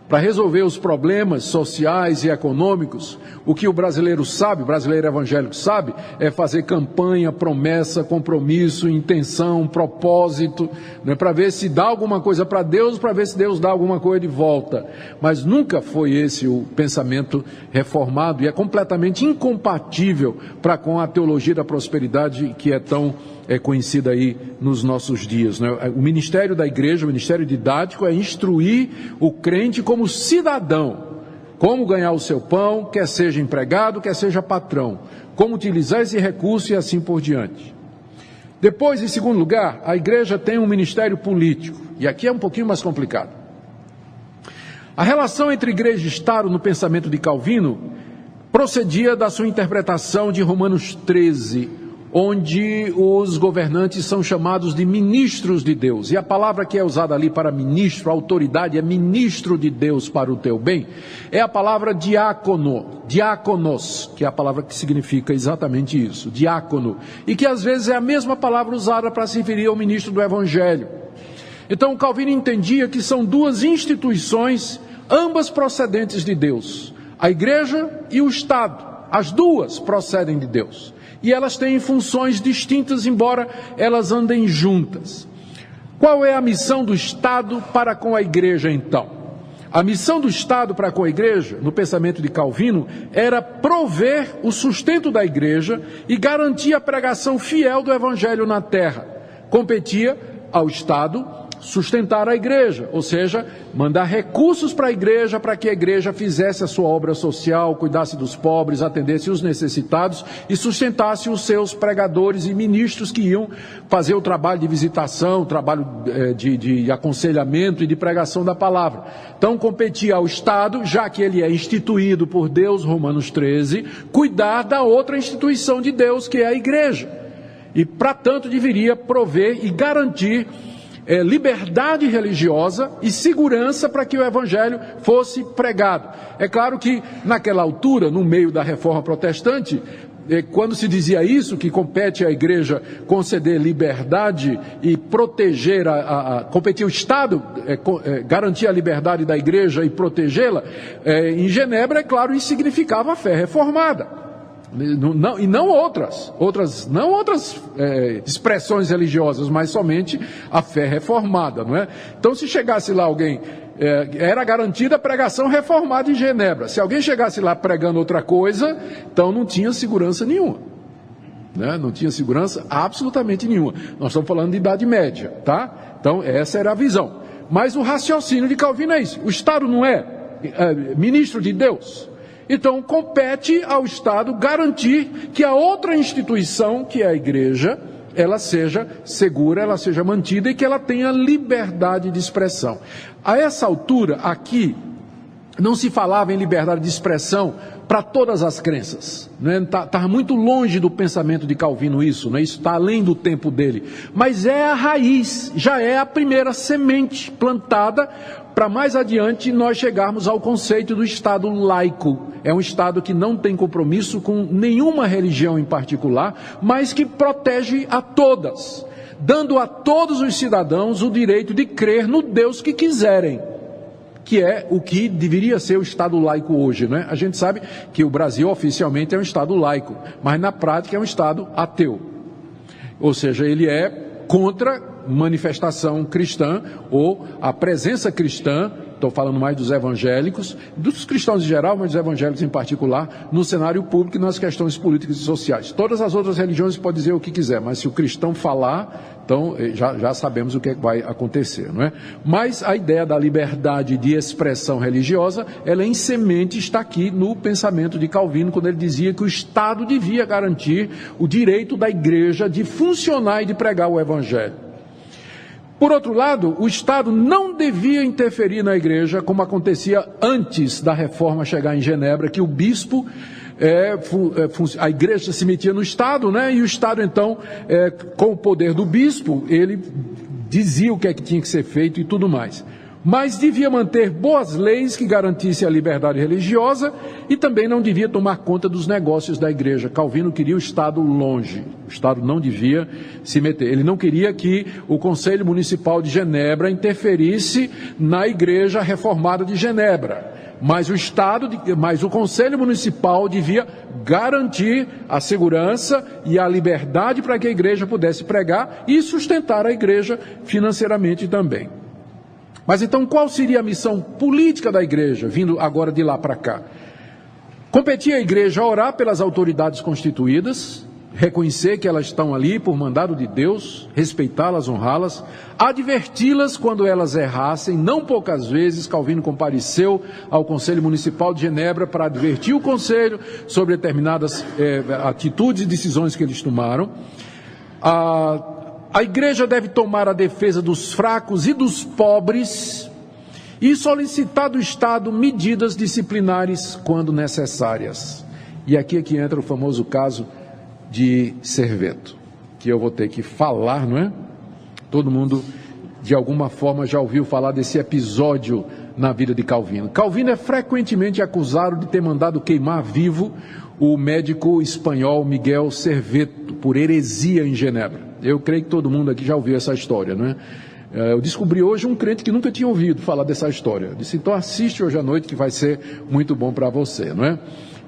Para resolver os problemas sociais e econômicos, o que o brasileiro sabe, o brasileiro evangélico sabe, é fazer campanha, promessa, compromisso, intenção, propósito, né, para ver se dá alguma coisa para Deus, para ver se Deus dá alguma coisa de volta. Mas nunca foi esse o pensamento reformado, e é completamente incompatível com a teologia da prosperidade que é tão conhecida aí nos nossos dias, né? O ministério da igreja, o ministério didático, é instruir o crente como cidadão, como ganhar o seu pão, quer seja empregado, quer seja patrão, como utilizar esse recurso e assim por diante. Depois, em segundo lugar, a igreja tem um ministério político, e aqui é um pouquinho mais complicado. A relação entre igreja e Estado no pensamento de Calvino procedia da sua interpretação de Romanos 13, onde os governantes são chamados de ministros de Deus. E a palavra que é usada ali para ministro, autoridade, é ministro de Deus para o teu bem, é a palavra diácono, diáconos, que é a palavra que significa exatamente isso, diácono, e que às vezes é a mesma palavra usada para se referir ao ministro do Evangelho. Então Calvino entendia que são duas instituições, ambas procedentes de Deus, a igreja e o Estado, as duas procedem de Deus. E elas têm funções distintas, embora elas andem juntas. Qual é a missão do Estado para com a igreja, então? A missão do Estado para com a igreja, no pensamento de Calvino, era prover o sustento da igreja e garantir a pregação fiel do Evangelho na terra. Competia ao Estado sustentar a igreja, ou seja, mandar recursos para que a igreja fizesse a sua obra social, cuidasse dos pobres, atendesse os necessitados e sustentasse os seus pregadores e ministros que iam fazer o trabalho de visitação, o trabalho de aconselhamento e de pregação da palavra. Então competia ao Estado, já que ele é instituído por Deus, Romanos 13, cuidar da outra instituição de Deus, que é a igreja. E, para tanto, deveria prover e garantir liberdade religiosa e segurança para que o evangelho fosse pregado. É claro que, naquela altura, no meio da reforma protestante, quando se dizia isso, que compete à igreja conceder liberdade e proteger, competir ao Estado, garantir a liberdade da igreja e protegê-la, em Genebra, é claro, isso significava a fé reformada. E não outras expressões religiosas, mas somente a fé reformada, não é? Então, se chegasse lá alguém, era garantida a pregação reformada em Genebra. Se alguém chegasse lá pregando outra coisa, então não tinha segurança nenhuma, né? Não tinha segurança absolutamente nenhuma. Nós estamos falando de Idade Média, tá? Então, essa era a visão. Mas o raciocínio de Calvino é isso: o Estado não é ministro de Deus? Então, compete ao Estado garantir que a outra instituição, que é a igreja, ela seja segura, ela seja mantida e que ela tenha liberdade de expressão. A essa altura, aqui, não se falava em liberdade de expressão para todas as crenças, né? Tá muito longe do pensamento de Calvino isso, né? Isso está além do tempo dele. Mas é a raiz, já é a primeira semente plantada para mais adiante nós chegarmos ao conceito do Estado laico. É um Estado que não tem compromisso com nenhuma religião em particular, mas que protege a todas, dando a todos os cidadãos o direito de crer no Deus que quiserem, que é o que deveria ser o Estado laico hoje, né? A gente sabe que o Brasil oficialmente é um Estado laico, mas na prática é um Estado ateu. Ou seja, ele é contra manifestação cristã ou a presença cristã, estou falando mais dos evangélicos, dos cristãos em geral, mas dos evangélicos em particular, no cenário público e nas questões políticas e sociais. Todas as outras religiões podem dizer o que quiser, mas se o cristão falar, então já sabemos o que vai acontecer, não é? Mas a ideia da liberdade de expressão religiosa, ela em semente está aqui no pensamento de Calvino, quando ele dizia que o Estado devia garantir o direito da igreja de funcionar e de pregar o evangelho. Por outro lado, o Estado não devia interferir na igreja, como acontecia antes da reforma chegar em Genebra, que o bispo, a igreja se metia no Estado, né? E o Estado, então, com o poder do bispo, ele dizia o que é que tinha que ser feito e tudo mais. Mas devia manter boas leis que garantissem a liberdade religiosa e também não devia tomar conta dos negócios da igreja. Calvino queria o Estado longe, o Estado não devia se meter. Ele não queria que o Conselho Municipal de Genebra interferisse na igreja reformada de Genebra. Mas o Conselho Municipal devia garantir a segurança e a liberdade para que a igreja pudesse pregar e sustentar a igreja financeiramente também. Mas então qual seria a missão política da igreja, vindo agora de lá para cá? Competia à igreja a orar pelas autoridades constituídas, reconhecer que elas estão ali por mandado de Deus, respeitá-las, honrá-las, adverti-las quando elas errassem. Não poucas vezes Calvino compareceu ao Conselho Municipal de Genebra para advertir o Conselho sobre determinadas atitudes e decisões que eles tomaram. A igreja deve tomar a defesa dos fracos e dos pobres e solicitar do Estado medidas disciplinares quando necessárias. E aqui é que entra o famoso caso de Serveto, que eu vou ter que falar, não é? Todo mundo, de alguma forma, já ouviu falar desse episódio na vida de Calvino. Calvino é frequentemente acusado de ter mandado queimar vivo o médico espanhol Miguel Serveto, por heresia em Genebra. Eu creio que todo mundo aqui já ouviu essa história, não é? Eu descobri hoje um crente que nunca tinha ouvido falar dessa história. Eu disse, então assiste hoje à noite que vai ser muito bom para você, não é?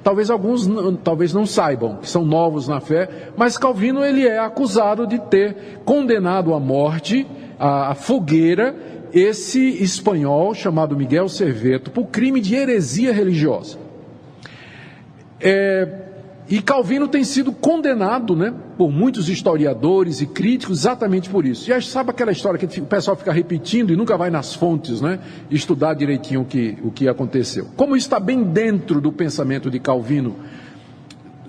Talvez alguns não saibam, que são novos na fé, mas Calvino ele é acusado de ter condenado à morte, à fogueira, esse espanhol chamado Miguel Serveto, por crime de heresia religiosa. E Calvino tem sido condenado, né, por muitos historiadores e críticos exatamente por isso. Já sabe aquela história que o pessoal fica repetindo e nunca vai nas fontes, né, estudar direitinho o que aconteceu. Como isso está bem dentro do pensamento de Calvino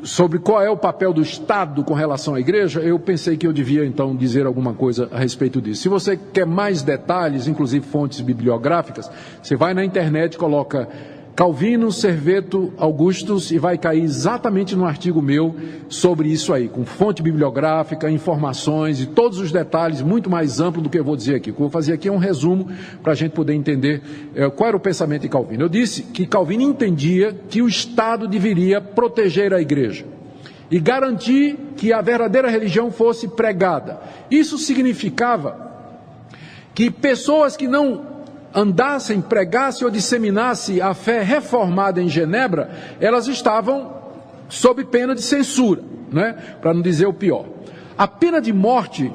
sobre qual é o papel do Estado com relação à igreja, eu pensei que eu devia então dizer alguma coisa a respeito disso. Se você quer mais detalhes, inclusive fontes bibliográficas, você vai na internet, coloca Calvino, Serveto, Augustus e vai cair exatamente no artigo meu sobre isso aí, com fonte bibliográfica, informações e todos os detalhes, muito mais amplo do que eu vou dizer aqui. O que eu vou fazer aqui é um resumo para a gente poder entender qual era o pensamento de Calvino. Eu disse que Calvino entendia que o Estado deveria proteger a igreja e garantir que a verdadeira religião fosse pregada. Isso significava que pessoas que não andassem, pregassem ou disseminassem a fé reformada em Genebra, elas estavam sob pena de censura, né? Para não dizer o pior. A pena de morte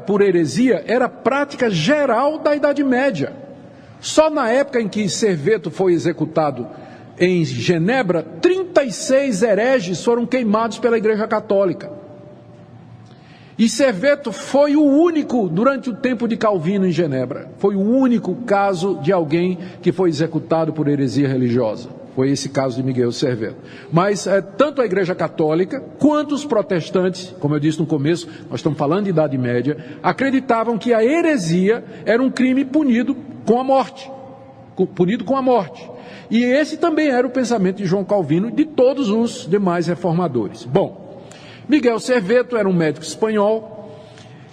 por heresia era prática geral da Idade Média. Só na época em que Serveto foi executado em Genebra, 36 hereges foram queimados pela Igreja Católica. E Serveto foi o único, durante o tempo de Calvino em Genebra, foi o único caso de alguém que foi executado por heresia religiosa. Foi esse caso de Miguel Serveto. Mas tanto a Igreja Católica quanto os protestantes, como eu disse no começo, nós estamos falando de Idade Média, acreditavam que a heresia era um crime punido com a morte. E esse também era o pensamento de João Calvino e de todos os demais reformadores. Bom, Miguel Serveto era um médico espanhol,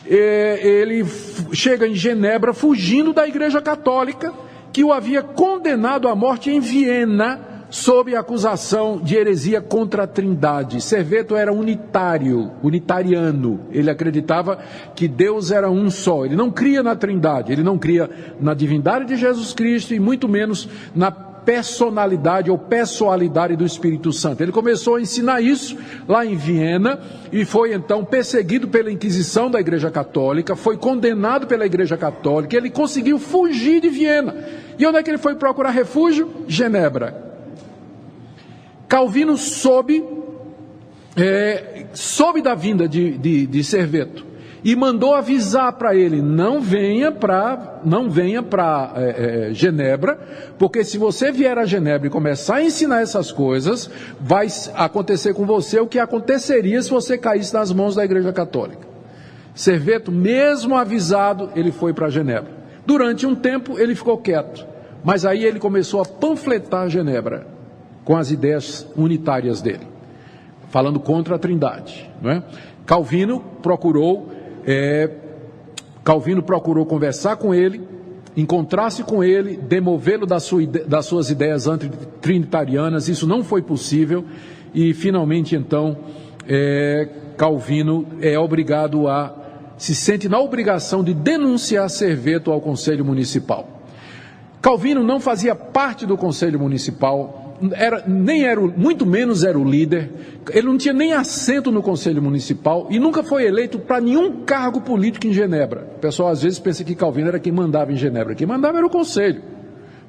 ele chega em Genebra fugindo da Igreja Católica, que o havia condenado à morte em Viena, sob a acusação de heresia contra a Trindade. Serveto era unitariano, ele acreditava que Deus era um só, ele não cria na Trindade, ele não cria na divindade de Jesus Cristo e muito menos na personalidade ou pessoalidade do Espírito Santo. Ele começou a ensinar isso lá em Viena e foi então perseguido pela Inquisição da Igreja Católica, foi condenado pela Igreja Católica, ele conseguiu fugir de Viena. E onde é que ele foi procurar refúgio? Genebra. Calvino soube da vinda de Serveto e mandou avisar para ele, não venha para Genebra, porque se você vier a Genebra e começar a ensinar essas coisas, vai acontecer com você o que aconteceria se você caísse nas mãos da Igreja Católica. Serveto, mesmo avisado, ele foi para Genebra. Durante um tempo ele ficou quieto, mas aí ele começou a panfletar Genebra com as ideias unitárias dele, falando contra a Trindade, não é? Calvino procurou conversar com ele, encontrar-se com ele, demovê-lo das suas ideias antitrinitarianas. Isso não foi possível e finalmente então Calvino se sente na obrigação de denunciar Serveto ao Conselho Municipal. Calvino não fazia parte do Conselho Municipal, muito menos era o líder, ele não tinha nem assento no Conselho Municipal e nunca foi eleito para nenhum cargo político em Genebra. O pessoal às vezes pensa que Calvino era quem mandava em Genebra, quem mandava era o Conselho,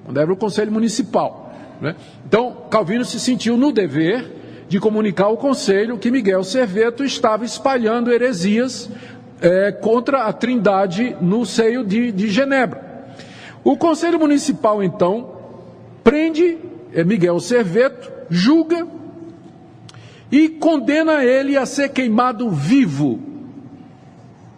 mandava o Conselho Municipal, né? Então Calvino se sentiu no dever de comunicar ao Conselho que Miguel Serveto estava espalhando heresias contra a Trindade no seio de Genebra. O Conselho Municipal então prende Miguel Serveto, julga e condena ele a ser queimado vivo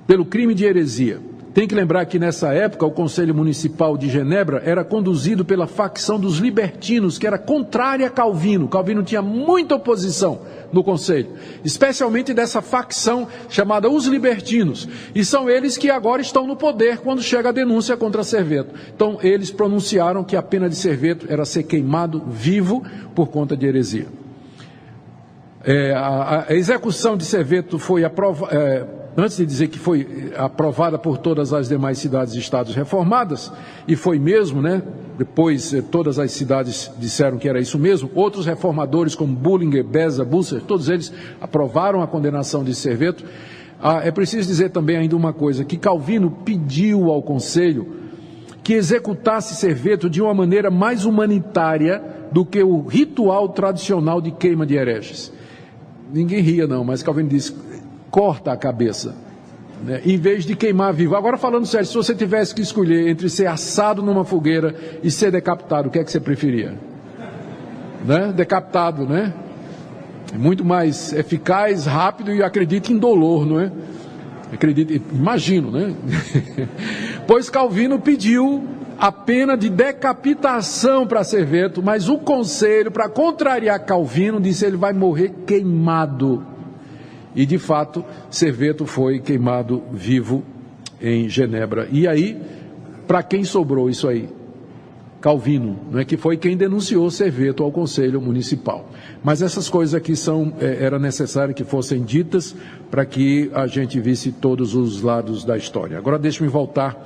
pelo crime de heresia. Tem que lembrar que nessa época o Conselho Municipal de Genebra era conduzido pela facção dos libertinos, que era contrária a Calvino. Calvino tinha muita oposição no Conselho, especialmente dessa facção chamada os libertinos. E são eles que agora estão no poder quando chega a denúncia contra Serveto. Então eles pronunciaram que a pena de Serveto era ser queimado vivo por conta de heresia. A execução de Serveto foi antes de dizer que foi aprovada por todas as demais cidades e estados reformadas, e foi mesmo, né? Depois todas as cidades disseram que era isso mesmo, outros reformadores como Bullinger, Beza, Busser, todos eles aprovaram a condenação de Serveto. É preciso dizer também ainda uma coisa, que Calvino pediu ao Conselho que executasse Serveto de uma maneira mais humanitária do que o ritual tradicional de queima de hereges. ninguém ria não, mas Calvino disse, corta a cabeça, né, em vez de queimar vivo. Agora falando sério, se você tivesse que escolher entre ser assado numa fogueira e ser decapitado, o que é que você preferia? Né? Decapitado, né? Muito mais eficaz, rápido e acredito indolor, não é? Imagino, né? Pois Calvino pediu a pena de decapitação para Serveto, mas o conselho, para contrariar Calvino, disse que ele vai morrer queimado. E de fato, Serveto foi queimado vivo em Genebra. E aí, para quem sobrou isso aí? Calvino, não é, que foi quem denunciou Serveto ao Conselho Municipal. Mas essas coisas aqui era necessário que fossem ditas para que a gente visse todos os lados da história. Agora deixe-me voltar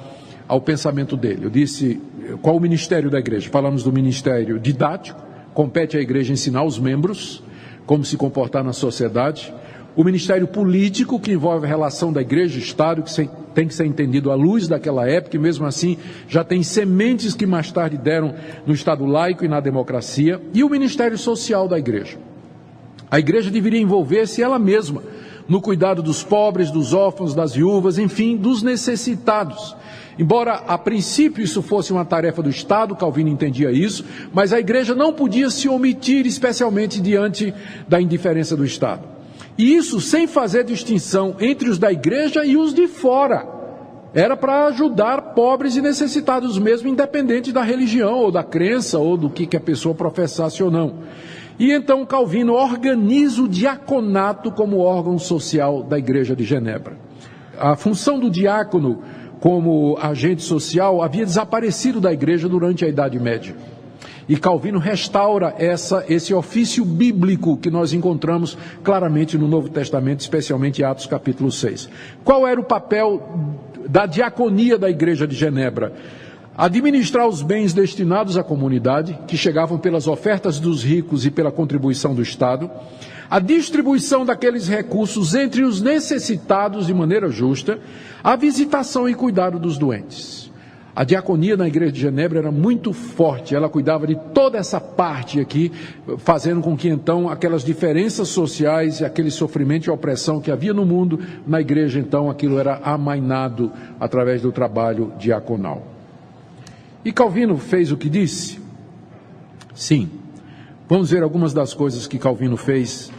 ao pensamento dele. Eu disse, qual o ministério da igreja? Falamos do ministério didático, compete à igreja ensinar os membros como se comportar na sociedade. O ministério político, que envolve a relação da igreja e Estado, que tem que ser entendido à luz daquela época, e mesmo assim já tem sementes que mais tarde deram no Estado laico e na democracia. E o ministério social da igreja. A igreja deveria envolver-se ela mesma no cuidado dos pobres, dos órfãos, das viúvas, enfim, dos necessitados. Embora a princípio isso fosse uma tarefa do Estado, Calvino entendia isso, mas a igreja não podia se omitir, especialmente diante da indiferença do Estado. E isso sem fazer distinção entre os da igreja e os de fora. Era para ajudar pobres e necessitados mesmo, independente da religião ou da crença ou do que a pessoa professasse ou não. E então Calvino organiza o diaconato como órgão social da igreja de Genebra. A função do diácono como agente social havia desaparecido da igreja durante a Idade Média. E Calvino restaura esse ofício bíblico que nós encontramos claramente no Novo Testamento, especialmente em Atos capítulo 6. Qual era o papel da diaconia da igreja de Genebra? Administrar os bens destinados à comunidade, que chegavam pelas ofertas dos ricos e pela contribuição do Estado, a distribuição daqueles recursos entre os necessitados de maneira justa, a visitação e cuidado dos doentes. A diaconia na igreja de Genebra era muito forte, ela cuidava de toda essa parte aqui, fazendo com que então aquelas diferenças sociais e aquele sofrimento e opressão que havia no mundo, na igreja então aquilo era amainado através do trabalho diaconal. E Calvino fez o que disse? Sim. Vamos ver algumas das coisas que Calvino fez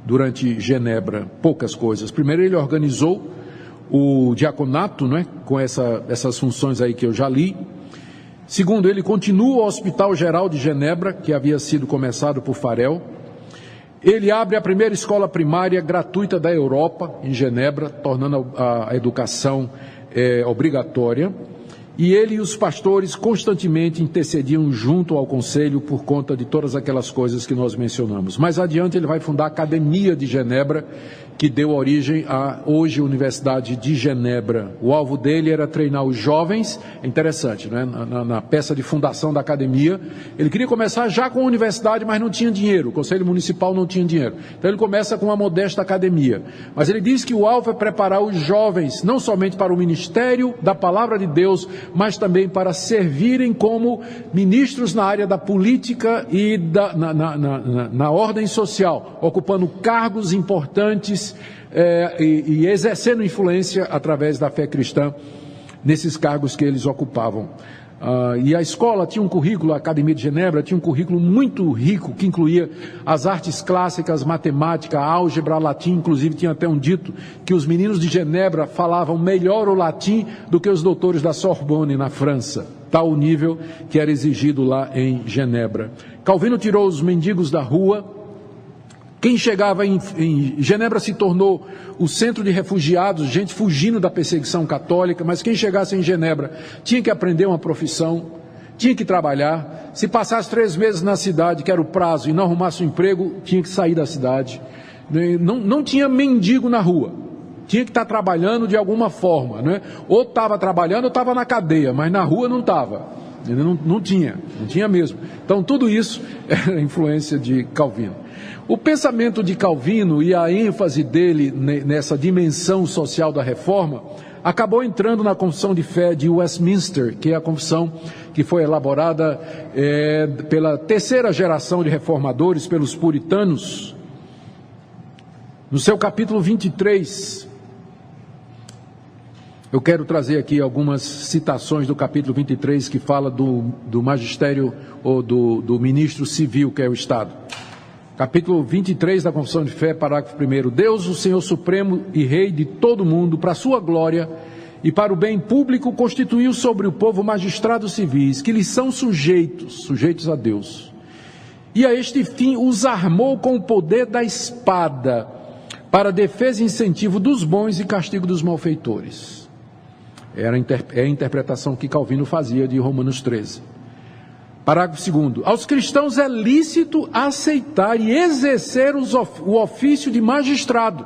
durante Genebra, poucas coisas. Primeiro, ele organizou o diaconato, não é? Com essas funções aí que eu já li. Segundo, ele continua o Hospital Geral de Genebra, que havia sido começado por Farel. Ele abre a primeira escola primária gratuita da Europa, em Genebra, tornando a educação obrigatória. E ele e os pastores constantemente intercediam junto ao conselho por conta de todas aquelas coisas que nós mencionamos. Mais adiante ele vai fundar a Academia de Genebra, que deu origem à hoje Universidade de Genebra. O alvo dele era treinar os jovens, é interessante, né? Na peça de fundação da academia, ele queria começar já com a universidade, mas não tinha dinheiro, o Conselho Municipal não tinha dinheiro. Então ele começa com uma modesta academia. Mas ele diz que o alvo é preparar os jovens, não somente para o ministério da Palavra de Deus, mas também para servirem como ministros na área da política e na ordem social, ocupando cargos importantes e exercendo influência através da fé cristã nesses cargos que eles ocupavam. E a escola tinha um currículo, a Academia de Genebra tinha um currículo muito rico, que incluía as artes clássicas, matemática, álgebra, latim, inclusive tinha até um dito que os meninos de Genebra falavam melhor o latim do que os doutores da Sorbonne na França, tal o nível que era exigido lá em Genebra. Calvino tirou os mendigos da rua. Quem chegava em Genebra se tornou o centro de refugiados, gente fugindo da perseguição católica, mas quem chegasse em Genebra tinha que aprender uma profissão, tinha que trabalhar. Se passasse 3 meses na cidade, que era o prazo, e não arrumasse um emprego, tinha que sair da cidade. Não tinha mendigo na rua, tinha que estar trabalhando de alguma forma, né? Ou estava trabalhando ou estava na cadeia, mas na rua não estava. Não tinha mesmo. Então tudo isso era a influência de Calvino. O pensamento de Calvino e a ênfase dele nessa dimensão social da reforma acabou entrando na Confissão de Fé de Westminster, que é a confissão que foi elaborada pela terceira geração de reformadores, pelos puritanos, no seu capítulo 23, eu quero trazer aqui algumas citações do capítulo 23 que fala do magistério ou do ministro civil, que é o Estado. Capítulo 23 da Confissão de Fé, parágrafo 1º. Deus, o Senhor Supremo e Rei de todo mundo, para a sua glória e para o bem público, constituiu sobre o povo magistrados civis, que lhes são sujeitos a Deus. E a este fim os armou com o poder da espada, para defesa e incentivo dos bons e castigo dos malfeitores. É a interpretação que Calvino fazia de Romanos 13. Parágrafo 2º. Aos cristãos é lícito aceitar e exercer o ofício de magistrado.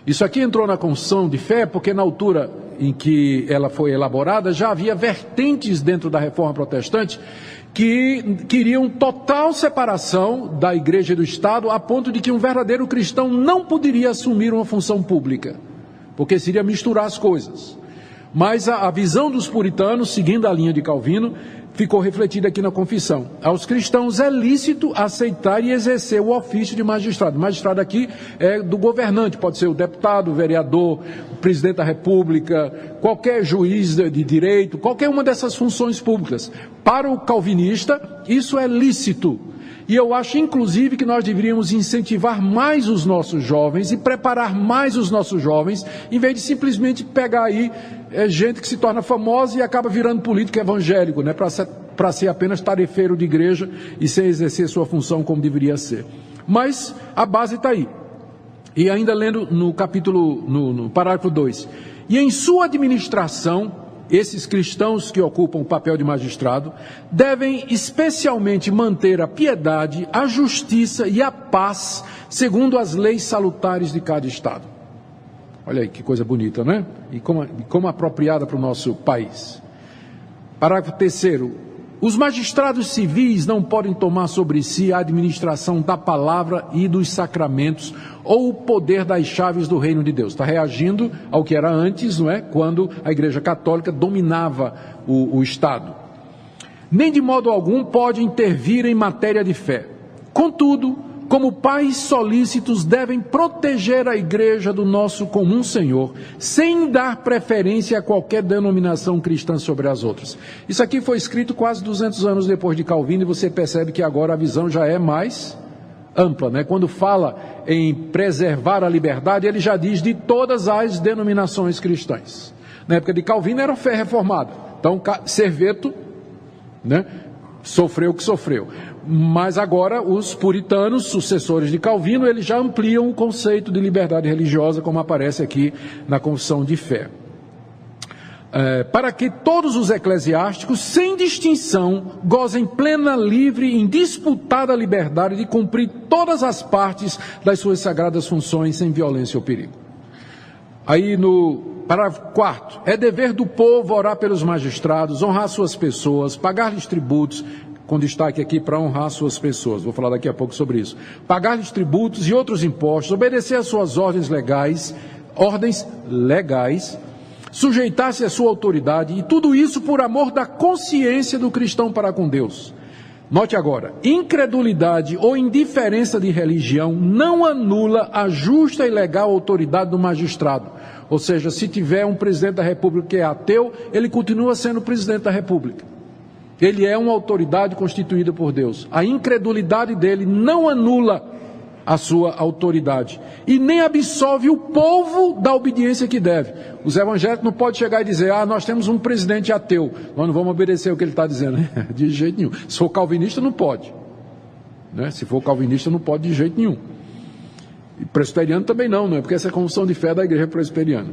Isso aqui entrou na Confissão de Fé porque na altura em que ela foi elaborada já havia vertentes dentro da Reforma Protestante que queriam total separação da Igreja e do Estado, a ponto de que um verdadeiro cristão não poderia assumir uma função pública, porque seria misturar as coisas. Mas a visão dos puritanos, seguindo a linha de Calvino, ficou refletida aqui na Confissão. Aos cristãos é lícito aceitar e exercer o ofício de magistrado. Magistrado aqui é do governante, pode ser o deputado, o vereador, o presidente da República, qualquer juiz de direito, qualquer uma dessas funções públicas. Para o calvinista, isso é lícito. E eu acho, inclusive, que nós deveríamos incentivar mais os nossos jovens e preparar mais os nossos jovens, em vez de simplesmente pegar aí gente que se torna famosa e acaba virando político evangélico, né, para ser apenas tarefeiro de igreja e sem exercer sua função como deveria ser. Mas a base está aí. E ainda lendo no capítulo, no parágrafo 2. E em sua administração, esses cristãos que ocupam o papel de magistrado devem especialmente manter a piedade, a justiça e a paz, segundo as leis salutares de cada estado. Olha aí que coisa bonita, né? E como apropriada para o nosso país. Parágrafo 3º. Os magistrados civis não podem tomar sobre si a administração da palavra e dos sacramentos ou o poder das chaves do reino de Deus. Está reagindo ao que era antes, não é? Quando a Igreja Católica dominava o Estado. Nem de modo algum pode intervir em matéria de fé. Contudo, como pais solícitos, devem proteger a Igreja do nosso comum Senhor, sem dar preferência a qualquer denominação cristã sobre as outras. Isso aqui foi escrito quase 200 anos depois de Calvino, e você percebe que agora a visão já é mais ampla, né? Quando fala em preservar a liberdade, ele já diz de todas as denominações cristãs. Na época de Calvino era fé reformada. Então, Serveto, né, sofreu o que sofreu. Mas agora os puritanos, sucessores de Calvino, eles já ampliam o conceito de liberdade religiosa, como aparece aqui na Confissão de Fé. Para que todos os eclesiásticos, sem distinção, gozem plena, livre e indisputada liberdade de cumprir todas as partes das suas sagradas funções sem violência ou perigo. Aí no parágrafo 4º, é dever do povo orar pelos magistrados, honrar suas pessoas, pagar-lhes tributos, com destaque aqui para honrar suas pessoas, vou falar daqui a pouco sobre isso, pagar-lhes tributos e outros impostos, obedecer às suas ordens legais, sujeitar-se à sua autoridade, e tudo isso por amor da consciência do cristão para com Deus. Note agora, incredulidade ou indiferença de religião não anula a justa e legal autoridade do magistrado. Ou seja, se tiver um presidente da República que é ateu, ele continua sendo presidente da República. Ele é uma autoridade constituída por Deus. A incredulidade dele não anula a sua autoridade e nem absolve o povo da obediência que deve. Os evangélicos não podem chegar e dizer: nós temos um presidente ateu, nós não vamos obedecer o que ele está dizendo. De jeito nenhum. Se for calvinista, não pode, né? Se for calvinista, não pode de jeito nenhum. E presbiteriano também não, porque essa é a confissão de fé da igreja presbiteriana.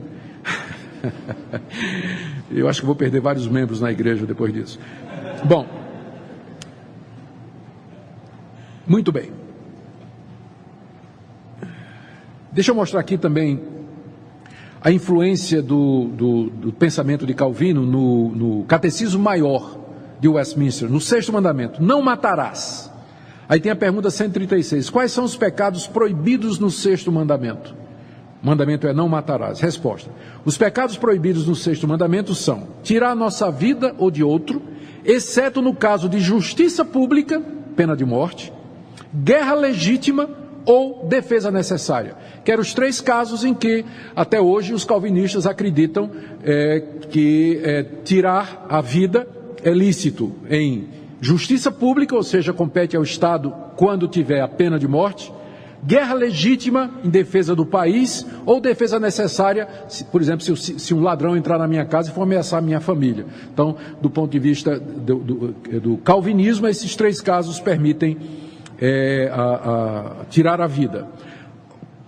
Eu acho que vou perder vários membros na igreja depois disso. Bom, muito bem. Deixa eu mostrar aqui também a influência do pensamento de Calvino no Catecismo Maior de Westminster, no 6º mandamento: não matarás. Aí tem a pergunta 136, quais são os pecados proibidos no 6º mandamento? O mandamento é: não matarás. Resposta: os pecados proibidos no 6º mandamento são tirar a nossa vida ou de outro, exceto no caso de justiça pública, pena de morte, guerra legítima ou defesa necessária. que eram os 3 casos em que, até hoje, os calvinistas acreditam que tirar a vida é lícito em justiça pública, ou seja, compete ao Estado quando tiver a pena de morte, guerra legítima em defesa do país ou defesa necessária, por exemplo, se um ladrão entrar na minha casa e for ameaçar a minha família. Então, do ponto de vista do calvinismo, esses 3 casos permitem tirar a vida.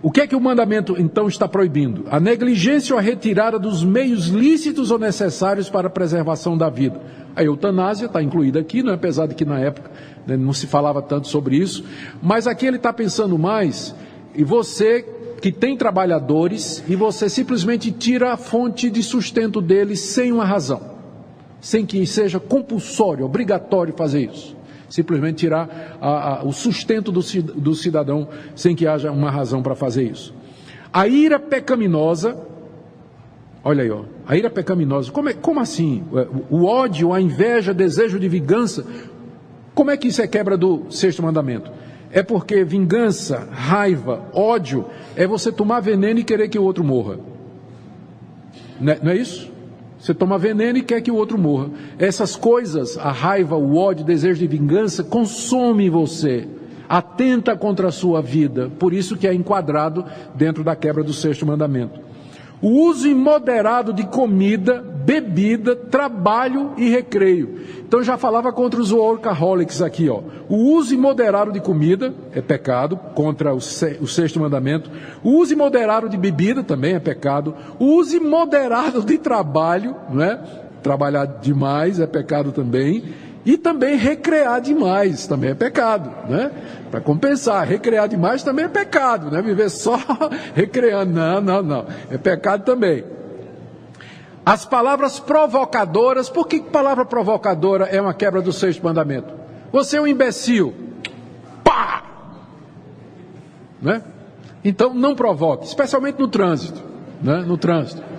O que é que o mandamento, então, está proibindo? A negligência ou a retirada dos meios lícitos ou necessários para a preservação da vida. A eutanásia está incluída aqui, não é? Apesar de que na época não se falava tanto sobre isso, mas aqui ele está pensando mais, e você que tem trabalhadores, e você simplesmente tira a fonte de sustento deles sem uma razão, sem que seja compulsório, obrigatório fazer isso. Simplesmente tirar o sustento do cidadão sem que haja uma razão para fazer isso. A ira pecaminosa, olha aí, ó, a ira pecaminosa, como assim? O ódio, a inveja, desejo de vingança, como é que isso é quebra do 6º mandamento? É porque vingança, raiva, ódio, é você tomar veneno e querer que o outro morra. Não é isso? Você toma veneno e quer que o outro morra. Essas coisas, a raiva, o ódio, o desejo de vingança, consome você, atenta contra a sua vida. Por isso que é enquadrado dentro da quebra do 6º mandamento. O uso imoderado de comida, bebida, trabalho e recreio. Então já falava contra os workaholics aqui, ó. O uso imoderado de comida é pecado, contra o 6º mandamento. O uso imoderado de bebida também é pecado. O uso imoderado de trabalho, não é? Trabalhar demais é pecado também. E também recrear demais também é pecado, né? Para compensar, recrear demais também é pecado, né? Viver só recreando, não, é pecado também. As palavras provocadoras, por que palavra provocadora é uma quebra do 6º mandamento? Você é um imbecil, pá! Né? Então não provoque, especialmente no trânsito, né? No trânsito.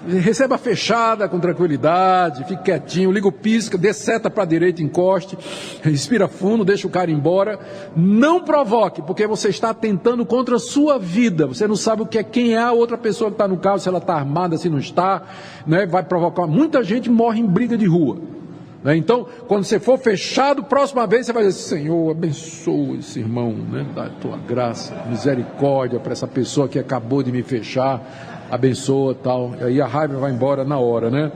Receba fechada com tranquilidade, fique quietinho, liga o pisca, dê seta para a direita, encoste, respira fundo, deixa o cara embora. Não provoque, porque você está atentando contra a sua vida. Você não sabe quem é a outra pessoa que está no carro, se ela está armada, se não está, né? Vai provocar. Muita gente morre em briga de rua. Né? Então, quando você for fechado, próxima vez você vai dizer: Senhor, abençoa esse irmão, né? Dá a tua graça, misericórdia para essa pessoa que acabou de me fechar. Abençoa, tal, e aí a raiva vai embora na hora, né?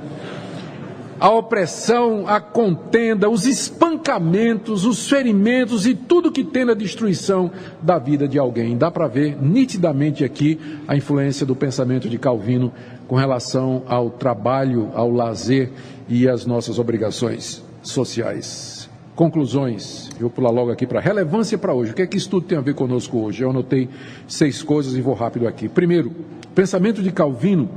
A opressão, a contenda, os espancamentos, os ferimentos e tudo que tem na destruição da vida de alguém. Dá para ver nitidamente aqui a influência do pensamento de Calvino com relação ao trabalho, ao lazer e às nossas obrigações sociais. Conclusões, eu vou pular logo aqui para relevância para hoje. O que é que isso tudo tem a ver conosco hoje? Eu anotei 6 coisas e vou rápido aqui. Primeiro, o pensamento de Calvino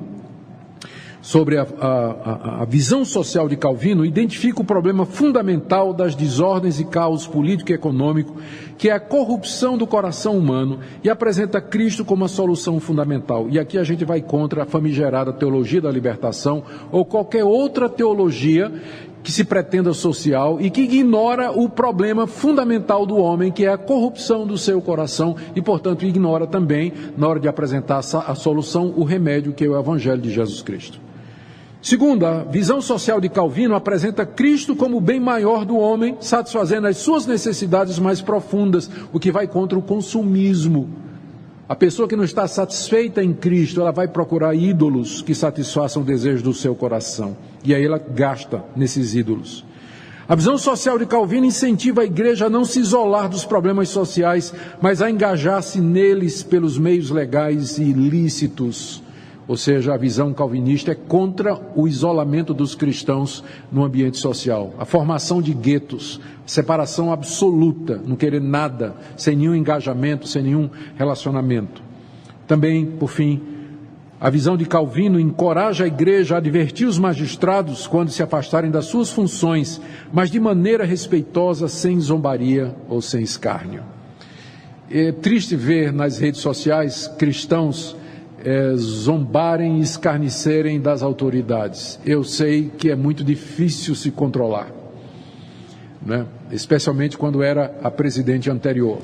sobre a visão social de Calvino identifica o problema fundamental das desordens e caos político e econômico, que é a corrupção do coração humano, e apresenta Cristo como a solução fundamental. E aqui a gente vai contra a famigerada teologia da libertação ou qualquer outra teologia que se pretenda social e que ignora o problema fundamental do homem, que é a corrupção do seu coração, e, portanto, ignora também, na hora de apresentar a solução, o remédio, que é o Evangelho de Jesus Cristo. Segundo, a visão social de Calvino apresenta Cristo como o bem maior do homem, satisfazendo as suas necessidades mais profundas, o que vai contra o consumismo. A pessoa que não está satisfeita em Cristo, ela vai procurar ídolos que satisfaçam o desejo do seu coração. E aí ela gasta nesses ídolos. A visão social de Calvino incentiva a igreja a não se isolar dos problemas sociais, mas a engajar-se neles pelos meios legais e lícitos. Ou seja, a visão calvinista é contra o isolamento dos cristãos no ambiente social. A formação de guetos, separação absoluta, não querer nada, sem nenhum engajamento, sem nenhum relacionamento. Também, por fim, a visão de Calvino encoraja a igreja a advertir os magistrados quando se afastarem das suas funções, mas de maneira respeitosa, sem zombaria ou sem escárnio. É triste ver nas redes sociais cristãos zombarem e escarnecerem das autoridades. Eu sei que é muito difícil se controlar, né? Especialmente quando era a presidente anterior.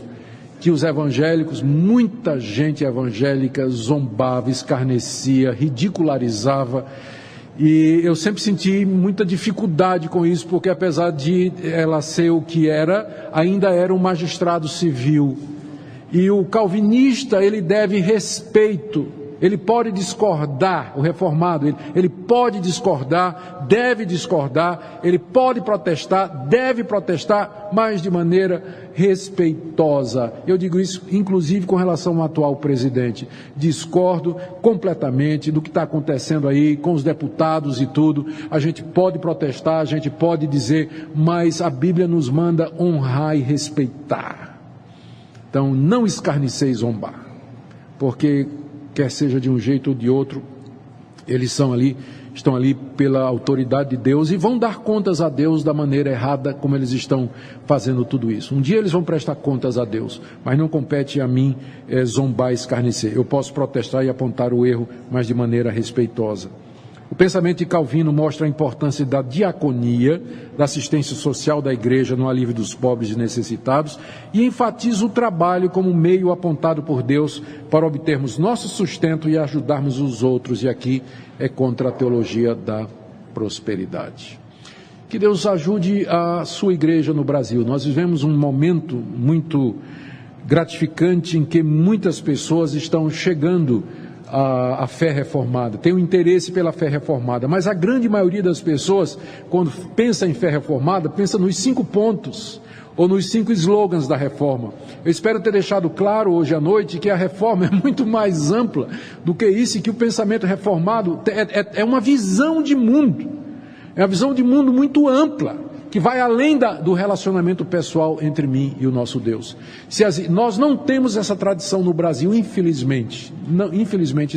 que os evangélicos, muita gente evangélica zombava, escarnecia, ridicularizava, e eu sempre senti muita dificuldade com isso, porque apesar de ela ser o que era, ainda era um magistrado civil. E o calvinista, ele deve respeito, ele pode discordar, o reformado, ele pode discordar, deve discordar, ele pode protestar, deve protestar, mas de maneira respeitosa. Eu digo isso, inclusive, com relação ao atual presidente. Discordo completamente do que está acontecendo aí com os deputados e tudo. A gente pode protestar, a gente pode dizer, mas a Bíblia nos manda honrar e respeitar. Então, não escarnecer e zombar, porque quer seja de um jeito ou de outro, eles estão ali pela autoridade de Deus e vão dar contas a Deus da maneira errada como eles estão fazendo tudo isso. Um dia eles vão prestar contas a Deus, mas não compete a mim zombar e escarnecer. Eu posso protestar e apontar o erro, mas de maneira respeitosa. O pensamento de Calvino mostra a importância da diaconia, da assistência social da igreja no alívio dos pobres e necessitados, e enfatiza o trabalho como meio apontado por Deus para obtermos nosso sustento e ajudarmos os outros, e aqui é contra a teologia da prosperidade. Que Deus ajude a sua igreja no Brasil. Nós vivemos um momento muito gratificante em que muitas pessoas estão chegando a fé reformada, tem um interesse pela fé reformada, mas a grande maioria das pessoas, quando pensa em fé reformada, pensa nos 5 pontos, ou nos 5 slogans da reforma. Eu espero ter deixado claro hoje à noite que a reforma é muito mais ampla do que isso, e que o pensamento reformado é uma visão de mundo, é uma visão de mundo muito ampla, que vai além do relacionamento pessoal entre mim e o nosso Deus. Nós não temos essa tradição no Brasil, infelizmente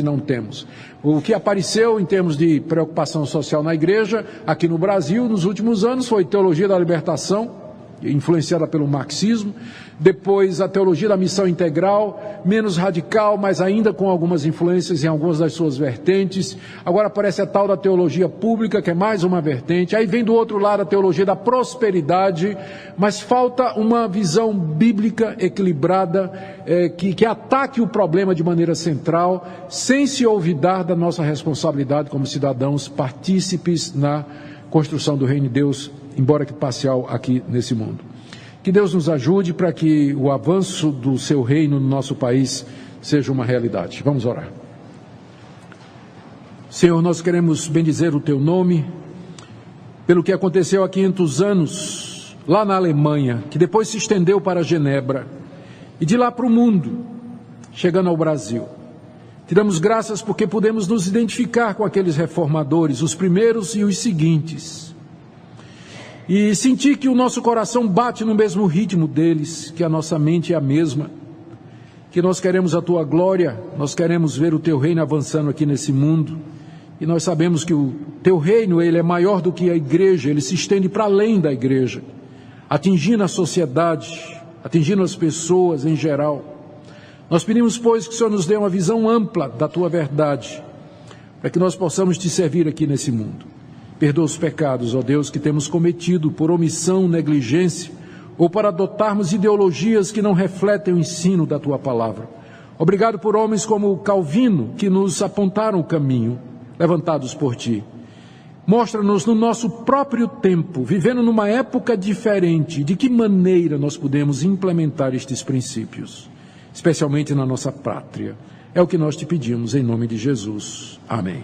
não temos. O que apareceu em termos de preocupação social na igreja, aqui no Brasil, nos últimos anos, foi teologia da libertação, influenciada pelo marxismo, depois a teologia da missão integral, menos radical, mas ainda com algumas influências em algumas das suas vertentes. Agora aparece a tal da teologia pública, que é mais uma vertente. Aí vem do outro lado a teologia da prosperidade, mas falta uma visão bíblica equilibrada, que ataque o problema de maneira central, sem se olvidar da nossa responsabilidade como cidadãos partícipes na construção do reino de Deus, embora que parcial, aqui nesse mundo. Que Deus nos ajude para que o avanço do seu reino no nosso país seja uma realidade. Vamos orar. Senhor, nós queremos bendizer o teu nome pelo que aconteceu há 500 anos, lá na Alemanha, que depois se estendeu para Genebra, e de lá para o mundo, chegando ao Brasil. Te damos graças porque podemos nos identificar com aqueles reformadores, os primeiros e os seguintes, e sentir que o nosso coração bate no mesmo ritmo deles, que a nossa mente é a mesma, que nós queremos a tua glória, nós queremos ver o teu reino avançando aqui nesse mundo, e nós sabemos que o teu reino, ele é maior do que a igreja, ele se estende para além da igreja, atingindo a sociedade, atingindo as pessoas em geral. Nós pedimos, pois, que o Senhor nos dê uma visão ampla da tua verdade, para que nós possamos te servir aqui nesse mundo. Perdoa os pecados, ó Deus, que temos cometido por omissão, negligência, ou para adotarmos ideologias que não refletem o ensino da tua palavra. Obrigado por homens como Calvino, que nos apontaram o caminho, levantados por ti. Mostra-nos no nosso próprio tempo, vivendo numa época diferente, de que maneira nós podemos implementar estes princípios, especialmente na nossa pátria. É o que nós te pedimos em nome de Jesus. Amém.